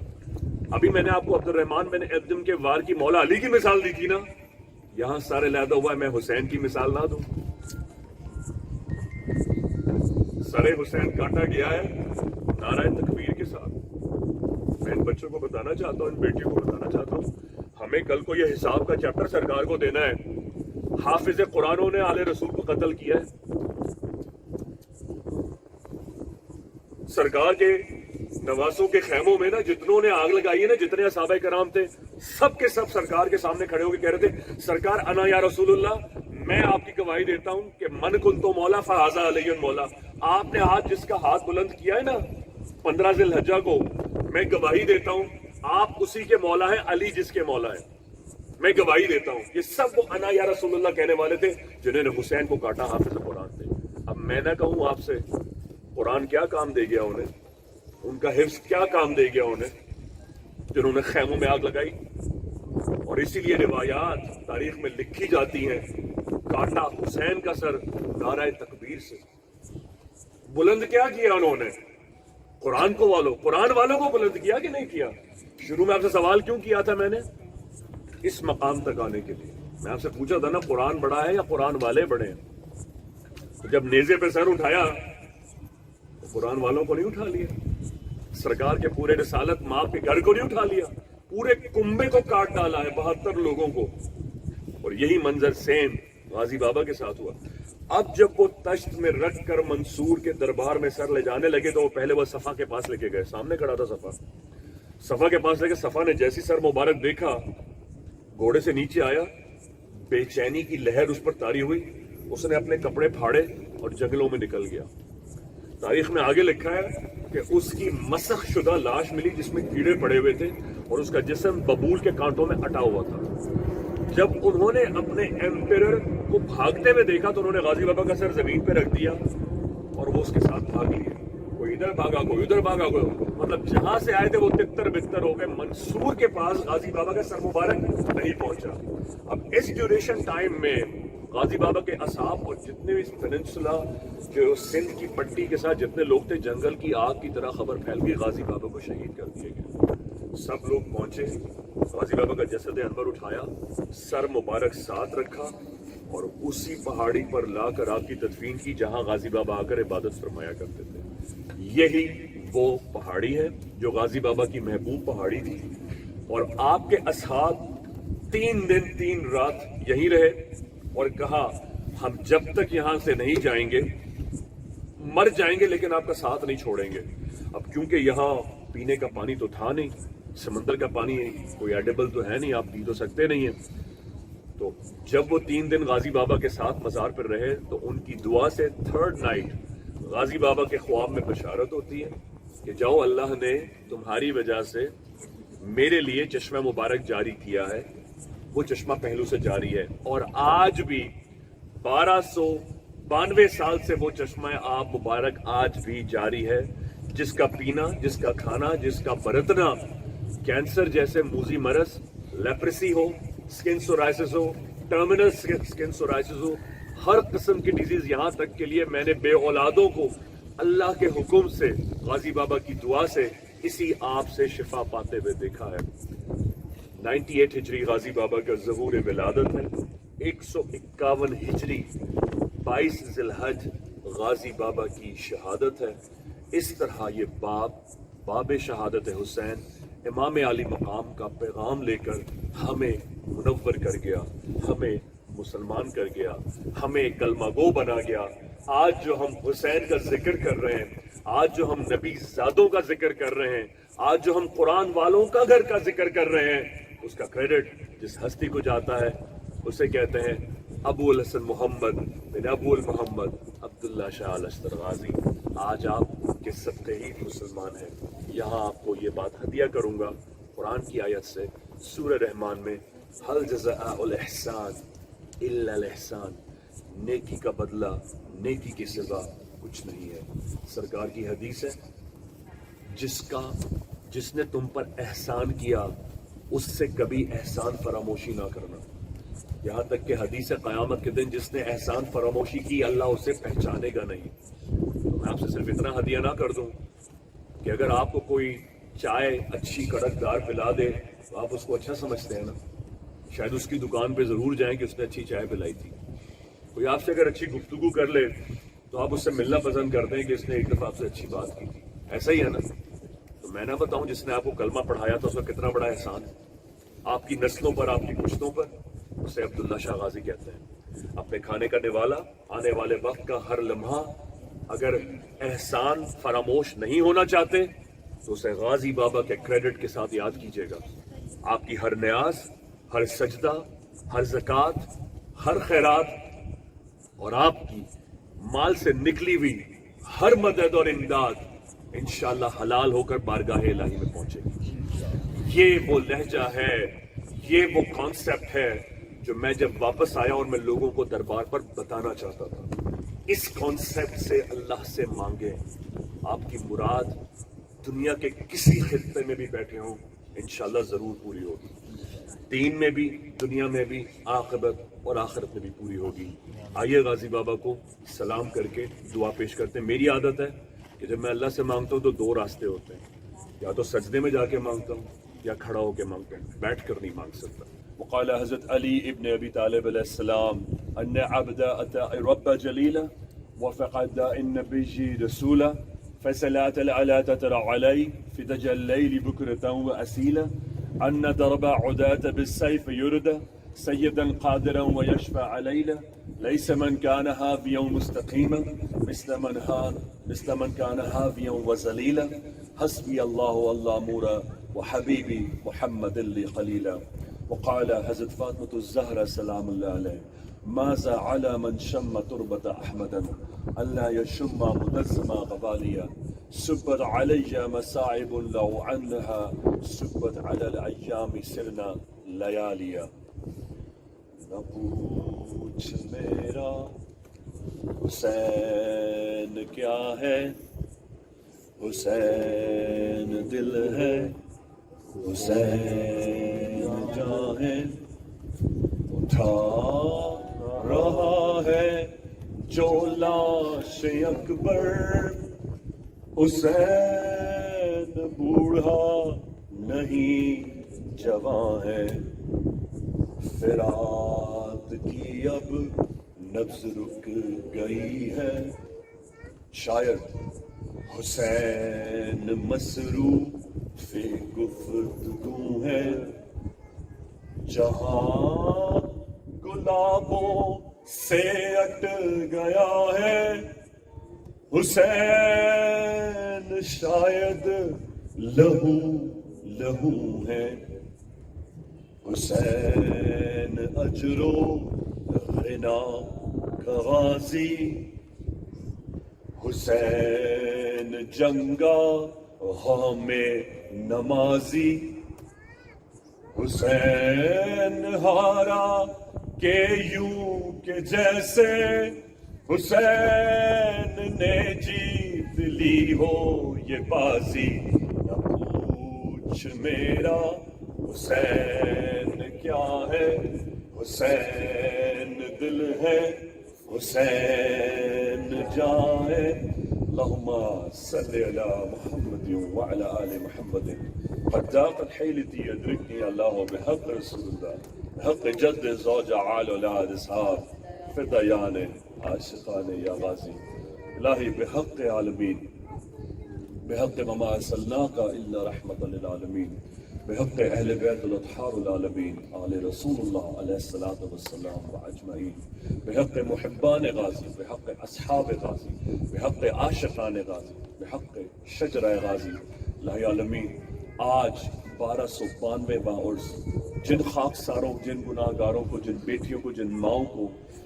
ابھی میں نے آپ کو عبد الرحمن بن ادم کے وار کی مولا علی کی مثال دی تھی نا، یہاں سارے علیحدہ ہوا ہے. میں حسین کی مثال نہ دوں؟ سر حسین کاٹا گیا ہے نعرہ تکبیر کے ساتھ. میں ان بچوں کو بتانا چاہتا ہوں، ان بیٹیوں کو بتانا چاہتا ہوں، ہمیں کل کو یہ حساب کا چیپٹر سرکار کو دینا ہے. حافظ قرآنوں نے آل رسول کو قتل کیا ہے. سرکار کے نواسوں کے خیموں میں نا جتنوں نے آگ لگائی ہے نا، جتنے صحابہ کرام تھے سب کے سب سرکار کے سامنے کھڑے ہو کے کہہ رہے تھے سرکار انا یا رسول اللہ، میں آپ کی گواہی دیتا ہوں کہ من کن تو مولا فہذا علی مولا. آپ نے آج جس کا ہاتھ بلند کیا ہے نا 15 ذی الحجہ کو، میں گواہی دیتا ہوں آپ اسی کے مولا ہیں، علی جس کے مولا ہے. میں گواہی دیتا ہوں. یہ سب وہ انا یا رسول اللہ کہنے والے تھے جنہوں نے حسین کو کاٹا. حافظ قرآن تھے. اب میں نہ کہوں آپ سے قرآن کیا کام دے گیا انہیں، ان کا حفظ کیا کام دے گیا انہیں جنہوں نے خیموں میں آگ لگائی. اور اسی لیے روایات تاریخ میں لکھی جاتی ہیں، کاٹا حسین کا سر نعرہ تکبیر سے. بلند کیا کیا انہوں نے؟ قرآن والوں کو بلند کیا کہ نہیں کیا؟ شروع میں آپ سے سوال کیوں کیا تھا میں نے؟ اس مقام تک آنے کے لیے میں آپ سے پوچھا تھا نا قرآن بڑا ہے یا قرآن والے بڑے ہیں. تو جب نیزے پہ سر اٹھایا تو قرآن والوں کو نہیں اٹھا لیا، سرکار کے پورے رسالت ماں کے گھر کو نہیں اٹھا لیا، پورے کنبے کو کاٹ ڈالا ہے 72 لوگوں کو. اور یہی منظر سیم غازی بابا کے ساتھ ہوا. اب جب وہ تشت میں رکھ کر منصور کے دربار میں سر لے جانے لگے تو وہ پہلے وہ صفا کے پاس لے کے گئے. سامنے کھڑا تھا صفا کے پاس لے کے. صفا نے جیسی سر مبارک دیکھا، گھوڑے سے نیچے آیا، بے چینی کی لہر اس پر طاری ہوئی. اس نے اپنے کپڑے پھاڑے اور جنگلوں میں نکل گیا. تاریخ میں آگے لکھا ہے کہ اس کی مسخ شدہ لاش ملی جس میں کیڑے پڑے ہوئے تھے اور اس کا جسم ببول کے کانٹوں میں اٹا ہوا تھا. جب انہوں نے اپنے ایمپیرر کو بھاگتے ہوئے دیکھا تو انہوں نے غازی بابا کا سر زمین پہ رکھ دیا اور وہ اس کے ساتھ بھاگ لیے. کوئی ادھر بھاگا، کوئی ادھر بھاگا، مطلب جہاں سے آئے تھے وہ تتر بتر ہو گئے. منصور کے پاس غازی بابا کا سر مبارک نہیں پہنچا. اب اس ڈیوریشن ٹائم میں غازی بابا کے اصحاب اور جتنے بھی پیننسولا جو سندھ کی پٹی کے ساتھ جتنے لوگ تھے، جنگل کی آگ کی طرح خبر پھیل گئی غازی بابا کو شہید کر دیا گیا. سب لوگ پہنچے، غازی بابا کا جسد انور اٹھایا، سر مبارک ساتھ رکھا اور اسی پہاڑی پر لا کر آپ کی تدفین کی جہاں غازی بابا آ کر عبادت فرمایا کرتے تھے. یہی وہ پہاڑی ہے جو غازی بابا کی محبوب پہاڑی تھی، اور آپ کے اصحاب 3 دن 3 رات یہیں رہے اور کہا ہم جب تک یہاں سے نہیں جائیں گے مر جائیں گے لیکن آپ کا ساتھ نہیں چھوڑیں گے۔ اب کیونکہ یہاں پینے کا پانی تو تھا نہیں، سمندر کا پانی کوئی ایڈیبل تو ہے نہیں، آپ پی تو سکتے نہیں ہیں، تو جب وہ 3 دن غازی بابا کے ساتھ مزار پر رہے تو ان کی دعا سے 3rd نائٹ غازی بابا کے خواب میں بشارت ہوتی ہے کہ جاؤ، اللہ نے تمہاری وجہ سے میرے لیے چشمہ مبارک جاری کیا ہے، وہ چشمہ پہلو سے جاری ہے، اور آج بھی 1292 سال سے وہ چشمہ آب مبارک آج بھی جاری ہے، جس کا پینا، جس کا کھانا، جس کا برتنا کینسر جیسے موذی مرض، لیپریسی ہو، سکن سورائسس ہو، ٹرمینل سکن سورائسس ہو، ہر قسم کی ڈیزیز، یہاں تک کے لیے میں نے بے اولادوں کو اللہ کے حکم سے غازی بابا کی دعا سے اسی آپ سے شفا پاتے ہوئے دیکھا ہے۔ 98 ہجری غازی بابا کا ظہور ولادت ہے، 151 ہجری 22 ذی الحج غازی بابا کی شہادت ہے۔ اس طرح یہ باب شہادت حسین امام علی مقام کا پیغام لے کر ہمیں منور کر گیا، ہمیں مسلمان کر گیا، ہمیں کلمہ گو بنا گیا۔ آج جو ہم حسین کا ذکر کر رہے ہیں، آج جو ہم نبی زادوں کا ذکر کر رہے ہیں، آج جو ہم قرآن والوں کا گھر کا ذکر کر رہے ہیں، اس کا کریڈٹ جس ہستی کو جاتا ہے اسے کہتے ہیں ابو الحسن محمد بن ابو المحمد عبداللہ شاہ الاشتر غازی۔ آج آپ کے صدقے ہی مسلمان ہیں۔ یہاں آپ کو یہ بات ہدیہ کروں گا قرآن کی آیت سے، سورہ رحمان میں، هل جزاء الاحسان الا الاحسان، نیکی کا بدلہ، نیکی کی سزا کچھ نہیں ہے۔ سرکار کی حدیث ہے، جس نے تم پر احسان کیا اس سے کبھی احسان فراموشی نہ کرنا۔ یہاں تک کہ حدیث قیامت کے دن جس نے احسان فراموشی کی اللہ اسے پہچانے گا نہیں۔ تو میں آپ سے صرف اتنا ہدیہ نہ کر دوں کہ اگر آپ کو کوئی چائے اچھی کڑک دار پلا دے تو آپ اس کو اچھا سمجھتے ہیں نا، شاید اس کی دکان پہ ضرور جائیں کہ اس نے اچھی چائے پلائی تھی۔ کوئی آپ سے اگر اچھی گفتگو کر لے تو آپ اس سے ملنا پسند کرتے ہیں کہ اس نے ایک دفعہ آپ سے اچھی بات کی تھی، ایسا ہی ہے نا۔ تو میں نہ بتاؤں جس نے آپ کو کلمہ پڑھایا تھا اس کا کتنا بڑا احسان ہے آپ کی نسلوں پر، آپ کی پشتوں پر۔ اسے عبداللہ شاہ غازی کہتے ہیں۔ اپنے کھانے کا نوالا، آنے والے وقت کا ہر لمحہ اگر احسان فراموش نہیں ہونا چاہتے تو اسے غازی بابا کے کریڈٹ کے ساتھ یاد کیجیے گا۔ آپ کی ہر نیاز، ہر سجدہ، ہر زکوٰۃ، ہر خیرات اور آپ کی مال سے نکلی ہوئی ہر مدد اور امداد انشاءاللہ حلال ہو کر بارگاہ الہی میں پہنچے گی۔ یہ وہ لہجہ ہے، یہ وہ کانسیپٹ ہے جو میں جب واپس آیا اور میں لوگوں کو دربار پر بتانا چاہتا تھا۔ اس کانسیپٹ سے اللہ سے مانگے، آپ کی مراد دنیا کے کسی خطے میں بھی بیٹھے ہوں انشاءاللہ ضرور پوری ہوگی، دین میں بھی، دنیا میں بھی، عاقبت اور آخرت میں بھی پوری ہوگی۔ آئیے غازی بابا کو سلام کر کے دعا پیش کرتے ہیں۔ میری عادت ہے کہ جب میں اللہ سے مانگتا ہوں تو 2 راستے ہوتے ہیں، یا تو سجدے میں جا کے مانگتا ہوں یا کھڑا ہو کے مانگتا ہوں، بیٹھ کر نہیں مانگ سکتا۔ وقال حضرت علی ابن ابی طالب علیہ السلام ان عبد اتى رب جلیلا وفقد النبی رسولا فصلاة العلا تترى علي في دجى الليل بكرة وأسيلا أن درب عداة بالسيف يرد سيدا قادرا ويشفع عليلا ليس من كان هافيا مستقيما مثل من كان هافيا وذليلا حسبي الله والله مورا وحبيبي محمد اللي قليلا۔ وقال حضرت فاطمة الزهرة سلام الله عليه ماذا على من شم تربة أحمدا ألا يشم مدزما غباليا سبت علي مصاعب لو عنها سبت على الأيام سرنا لياليا۔ نہ پوچھ میرا حسین کیا ہے، حسین دل ہے، حسین جان ہے، اٹھا رہا ہے جو لاش اکبر، حسین بوڑھا نہیں جوان ہے، فرات کی اب نبض رک گئی ہے۔ شاعر حسین مصروف گفتگو ہے، جہاں گلابوں سے اٹ گیا ہے حسین، شاید لہو لہو ہے حسین، اجر و غنا کا غازی حسین، جنگاہ میں نمازی حسین، ہارا کہ یوں کہ جیسے حسین نے جیت لی ہو یہ بازی، نہ پوچھ میرا حسین کیا ہے، حسین دل ہے حسین جان ہے۔ اللہم صلی علی محمد وعلی آل محمد قد ضاقت حیلتی ادرکنی اللہ بحق رسول اللہ بحق جد زوج عال اولاد اصحاب فدایان عاشقان یا غازی، الہی بحق عالمین، بحق وما ارسلناک الا رحمۃ للعالمین، بحق اہل بیت الاطہار العالمین آل رسول اللہ علیہ الصلوۃ والسلام اجمعین، بحق محبان غازی، بحق اصحاب غازی، بحق عاشقان غازی، بحق شجرہ غازی، الہی عالمین آج 1292واں عرس جن خاکساروں، جن گناہ گاروں کو، جن بیٹیوں کو، جن ماؤں کو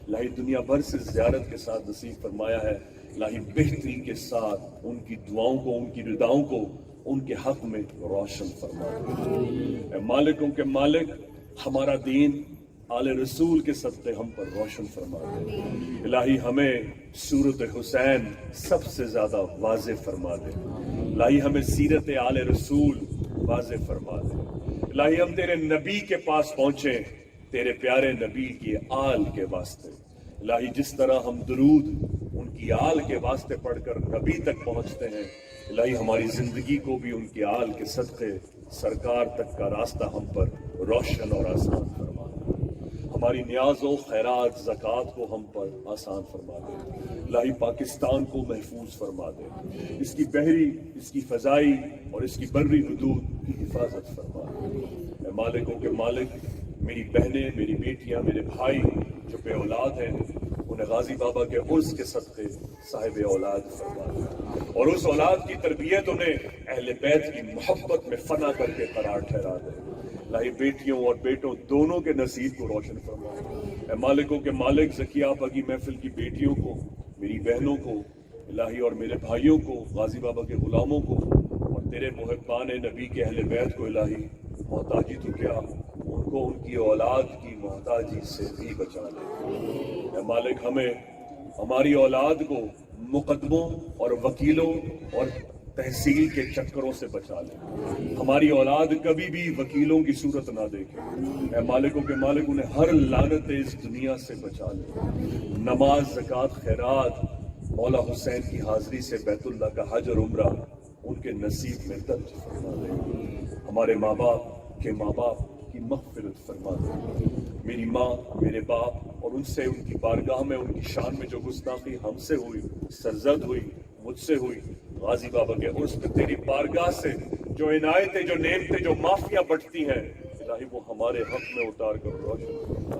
الہی دنیا بھر سے زیارت کے ساتھ نصیب فرمایا ہے، الہی بہتری کے ساتھ ان کی دعاؤں کو، ان کی رداؤں کو ان کے حق میں روشن فرما دے۔ اے مالکوں کے مالک، ہمارا دین آل رسول کے صدقے ہم پر روشن فرما دے۔ الہی ہمیں صورت حسین سب سے زیادہ واضح فرما دے۔ الہی ہمیں سیرت آل رسول واضح فرما دے۔ الہی ہم تیرے نبی کے پاس پہنچیں تیرے پیارے نبی کی آل کے واسطے۔ الہی جس طرح ہم درود ان کی آل کے واسطے پڑھ کر نبی تک پہنچتے ہیں، الہی ہماری زندگی کو بھی ان کی آل کے صدقے سرکار تک کا راستہ ہم پر روشن اور آسان فرما دے۔ ہماری نیاز و خیرات زکوٰۃ کو ہم پر آسان فرما دے۔ الہی پاکستان کو محفوظ فرما دے، اس کی بحری، اس کی فضائی اور اس کی بری حدود کی حفاظت فرما دے۔ اے مالکوں کے مالک، میری بہنیں، میری بیٹیاں، میرے بھائی جو بے اولاد ہیں، انہیں غازی بابا کے عرس کے صدقے صاحب اولاد فرما دے، اور اس اولاد کی تربیت انہیں اہل بیت کی محبت میں فنا کر کے قرار ٹھہرا دے۔ الہی بیٹیوں اور بیٹوں دونوں کے نصیب کو روشن فرما۔ اے مالکوں کے مالک، زکیہ آپا کی محفل کی بیٹیوں کو، میری بہنوں کو الہی اور میرے بھائیوں کو، غازی بابا کے غلاموں کو اور تیرے محبان نبی کے اہل بیت کو الہی محتاجی تو کیا، ان کو ان کی اولاد کی محتاجی سے بھی بچا لے۔ اے مالک، ہمیں ہماری اولاد کو مقدموں اور وکیلوں اور تحصیل کے چکروں سے بچا لے۔ ہماری اولاد کبھی بھی وکیلوں کی صورت نہ دیکھے۔ اے مالکوں کے مالک، انہیں ہر لعنت اس دنیا سے بچا لے۔ نماز، زکوٰۃ، خیرات، مولا حسین کی حاضری سے بیت اللہ کا حج اور عمرہ ان کے نصیب میں درج فرما دے۔ ہمارے ماں باپ کے ماں باپ کی مغفرت فرما دے۔ میری ماں، میرے باپ اور ان سے، ان کی بارگاہ میں، ان کی شان میں جو گستاخی ہم سے ہوئی، سرزد ہوئی، مجھ سے ہوئی، غازی بابا کے عرس میں تیری بارگاہ سے جو عنایتیں، جو نعمتیں، جو معافیاں بٹتی ہیں، الہی وہ ہمارے حق میں اتار کر روشن فرما۔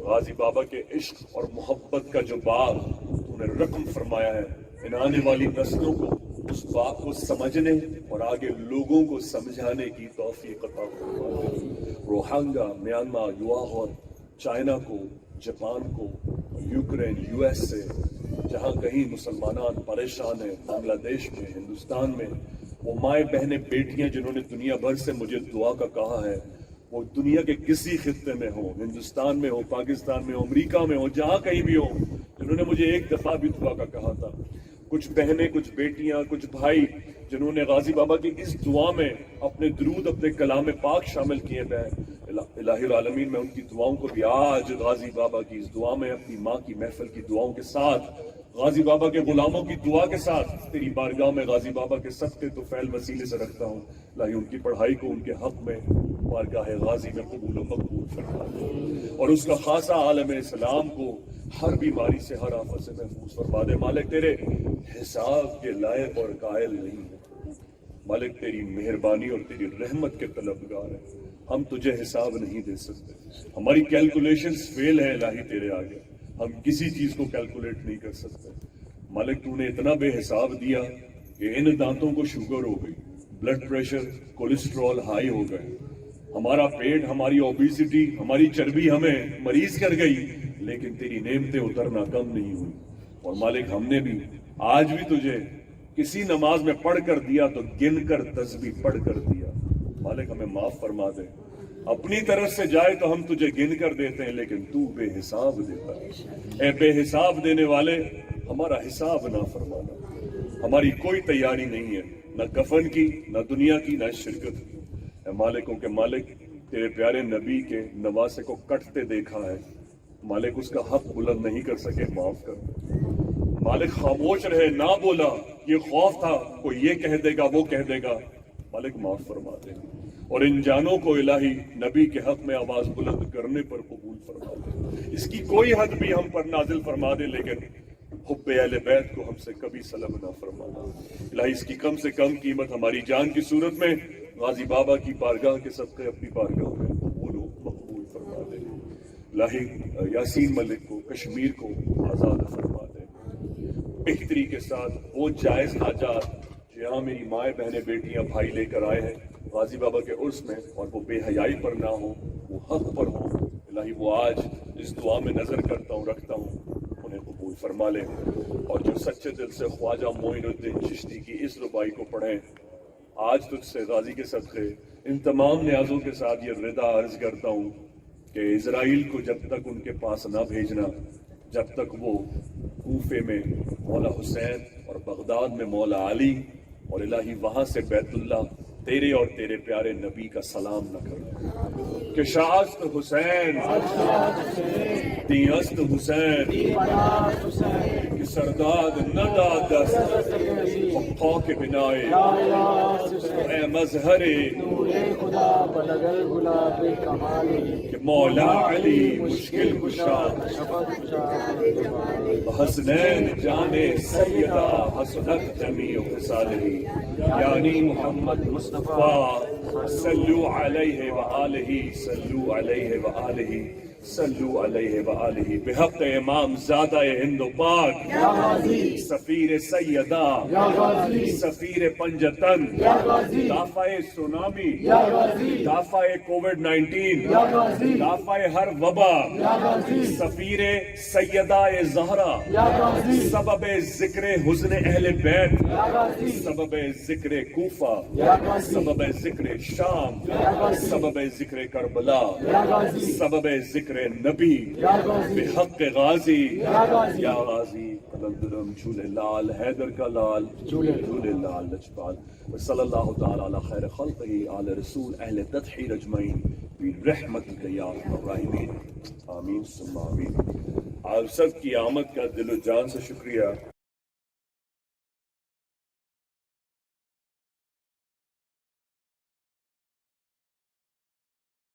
غازی بابا کے عشق اور محبت کا جو باغ تو نے رقم فرمایا ہے، ان آنے والی نسلوں کو اس باغ کو سمجھنے اور آگے لوگوں کو سمجھانے کی توفیق عطا فرما دے۔ روہنگا، میانمار، یواغور، چائنا کو، جاپان کو، یوکرین، یو ایس سے، جہاں کہیں مسلمانان پریشان ہیں، بنگلہ دیش میں، ہندوستان میں، وہ مائیں، بہنیں، بیٹیاں جنہوں نے دنیا بھر سے مجھے دعا کا کہا ہے، وہ دنیا کے کسی خطے میں ہوں، ہندوستان میں ہو، پاکستان میں ہو، امریکہ میں ہو، جہاں کہیں بھی ہو، جنہوں نے مجھے ایک دفعہ بھی دعا کا کہا تھا، کچھ بہنیں، کچھ بیٹیاں، کچھ بھائی جنہوں نے غازی بابا کی اس دعا میں اپنے درود، اپنے کلام پاک شامل کیے ہیں، الہی العالمین میں ان کی دعاؤں کو بھی آج غازی بابا کی اس دعا میں، اپنی ماں کی محفل کی دعاؤں کے ساتھ، غازی بابا کے غلاموں کی دعا کے ساتھ، تیری بارگاہ میں غازی بابا کے صدقے تو فعل وسیلے سے رکھتا ہوں، الہی ان کی پڑھائی کو ان کے حق میں بارگاہ غازی میں قبول و مقبول فرما دے، اور اس کا خاصہ عالم اسلام کو ہر بیماری سے ہر آفت سے محفوظ فرما دے مالک تیرے حساب کے لائق اور قائل نہیں ہے مالک تیری مہربانی اور تیری رحمت کے طلبگار ہیں ہم تجھے حساب نہیں دے سکتے ہماری کیلکولیشنز فیل ہیں الہی تیرے آگے ہم کسی چیز کو کیلکولیٹ نہیں کر سکتے مالک تو نے اتنا بے حساب دیا کہ ان دانتوں کو شوگر ہو گئی بلڈ پریشر کولیسٹرول ہائی ہو گئے ہمارا پیٹ ہماری اوبیسٹی ہماری چربی ہمیں مریض کر گئی لیکن تیری نعمتیں اترنا کم نہیں ہوئی اور مالک ہم نے بھی آج بھی تجھے کسی نماز میں پڑھ کر دیا تو گن کر تسبیح پڑھ کر دیا مالک ہمیں معاف فرما دے اپنی طرف سے جائے تو ہم تجھے گن کر دیتے ہیں لیکن تو بے حساب دیتا ہے اے بے حساب دینے والے ہمارا حساب نہ فرمانا ہماری کوئی تیاری نہیں ہے نہ کفن کی نہ دنیا کی نہ شرکت کی اے مالکوں کے مالک تیرے پیارے نبی کے نواسے کو کٹتے دیکھا ہے مالک اس کا حق بلند نہیں کر سکے معاف کر مالک خاموش رہے نہ بولا یہ خوف تھا کوئی یہ کہہ دے گا وہ کہہ دے گا مالک معاف فرما دے اور ان جانوں کو الہی نبی کے حق میں آواز بلند کرنے پر قبول فرما دے اس کی کوئی حد بھی ہم پر نازل فرما دے لیکن حب اہل بیت کو ہم سے کبھی سلب نہ فرمانا الہی اس کی کم سے کم قیمت ہماری جان کی صورت میں غازی بابا کی بارگاہ کے صدقے اپنی بارگاہ میں قبول و مقبول فرما دے الہی یاسین ملک کو کشمیر کو آزاد فرما دے بہتری کے ساتھ وہ جائز حاجات جو یہاں میری مائیں بہنیں بیٹیاں بھائی لے کر آئے ہیں غازی بابا کے عرس میں اور وہ بے حیائی پر نہ ہو وہ حق پر ہو الہی وہ آج اس دعا میں نظر کرتا ہوں رکھتا ہوں انہیں قبول فرما لے اور جو سچے دل سے خواجہ معین الدین چشتی کی اس ربائی کو پڑھیں آج تجھ سے غازی کے صدقے ان تمام نیازوں کے ساتھ یہ رضا عرض کرتا ہوں کہ اسرائیل کو جب تک ان کے پاس نہ بھیجنا جب تک وہ کوفے میں مولا حسین اور بغداد میں مولا علی اور الہی وہاں سے بیت اللہ تیرے اور تیرے پیارے نبی کا سلام نہ کرنا کہ شاست حسین دیست حسین کہ سرداد نہ دادست خاک بنائے اے مظہر کہ مولا علی مشکل کشا حسنین جانے سیدہ حسنت جمیع خصالہ یعنی محمد مصطفیٰ صلو علیہ وآلہ صلو علیہ وآلہ صلو علیہ وآلہ بحق امام زادہ ہند و پاک یا غازی سفیر سیدہ یا غازی سفیر پنجتن یا غازی دافع سونامی یا غازی دافع کووڈ-19 یا غازی دافع ہر وبا یا غازی سفیر سیدہ زہرا یا غازی سبب ذکر حزن اہل بیت یا غازی سبب ذکر کوفہ یا غازی سبب ذکر شام یا غازی سبب ذکر کربلا یا غازی سبب ذکر نبی یا غازی بحق غازی یا غازی یا غازی قلندرم جھولے لال حیدر کا لال جھولے لال لجپال صلی اللہ تعالی علی خیر خلقہ آل رسول اہل تدحیر اجمعین برحمتک یا ارحم الراحمین آمین ثم آمین آپ سب کی آمد کا دل و جان سے شکریہ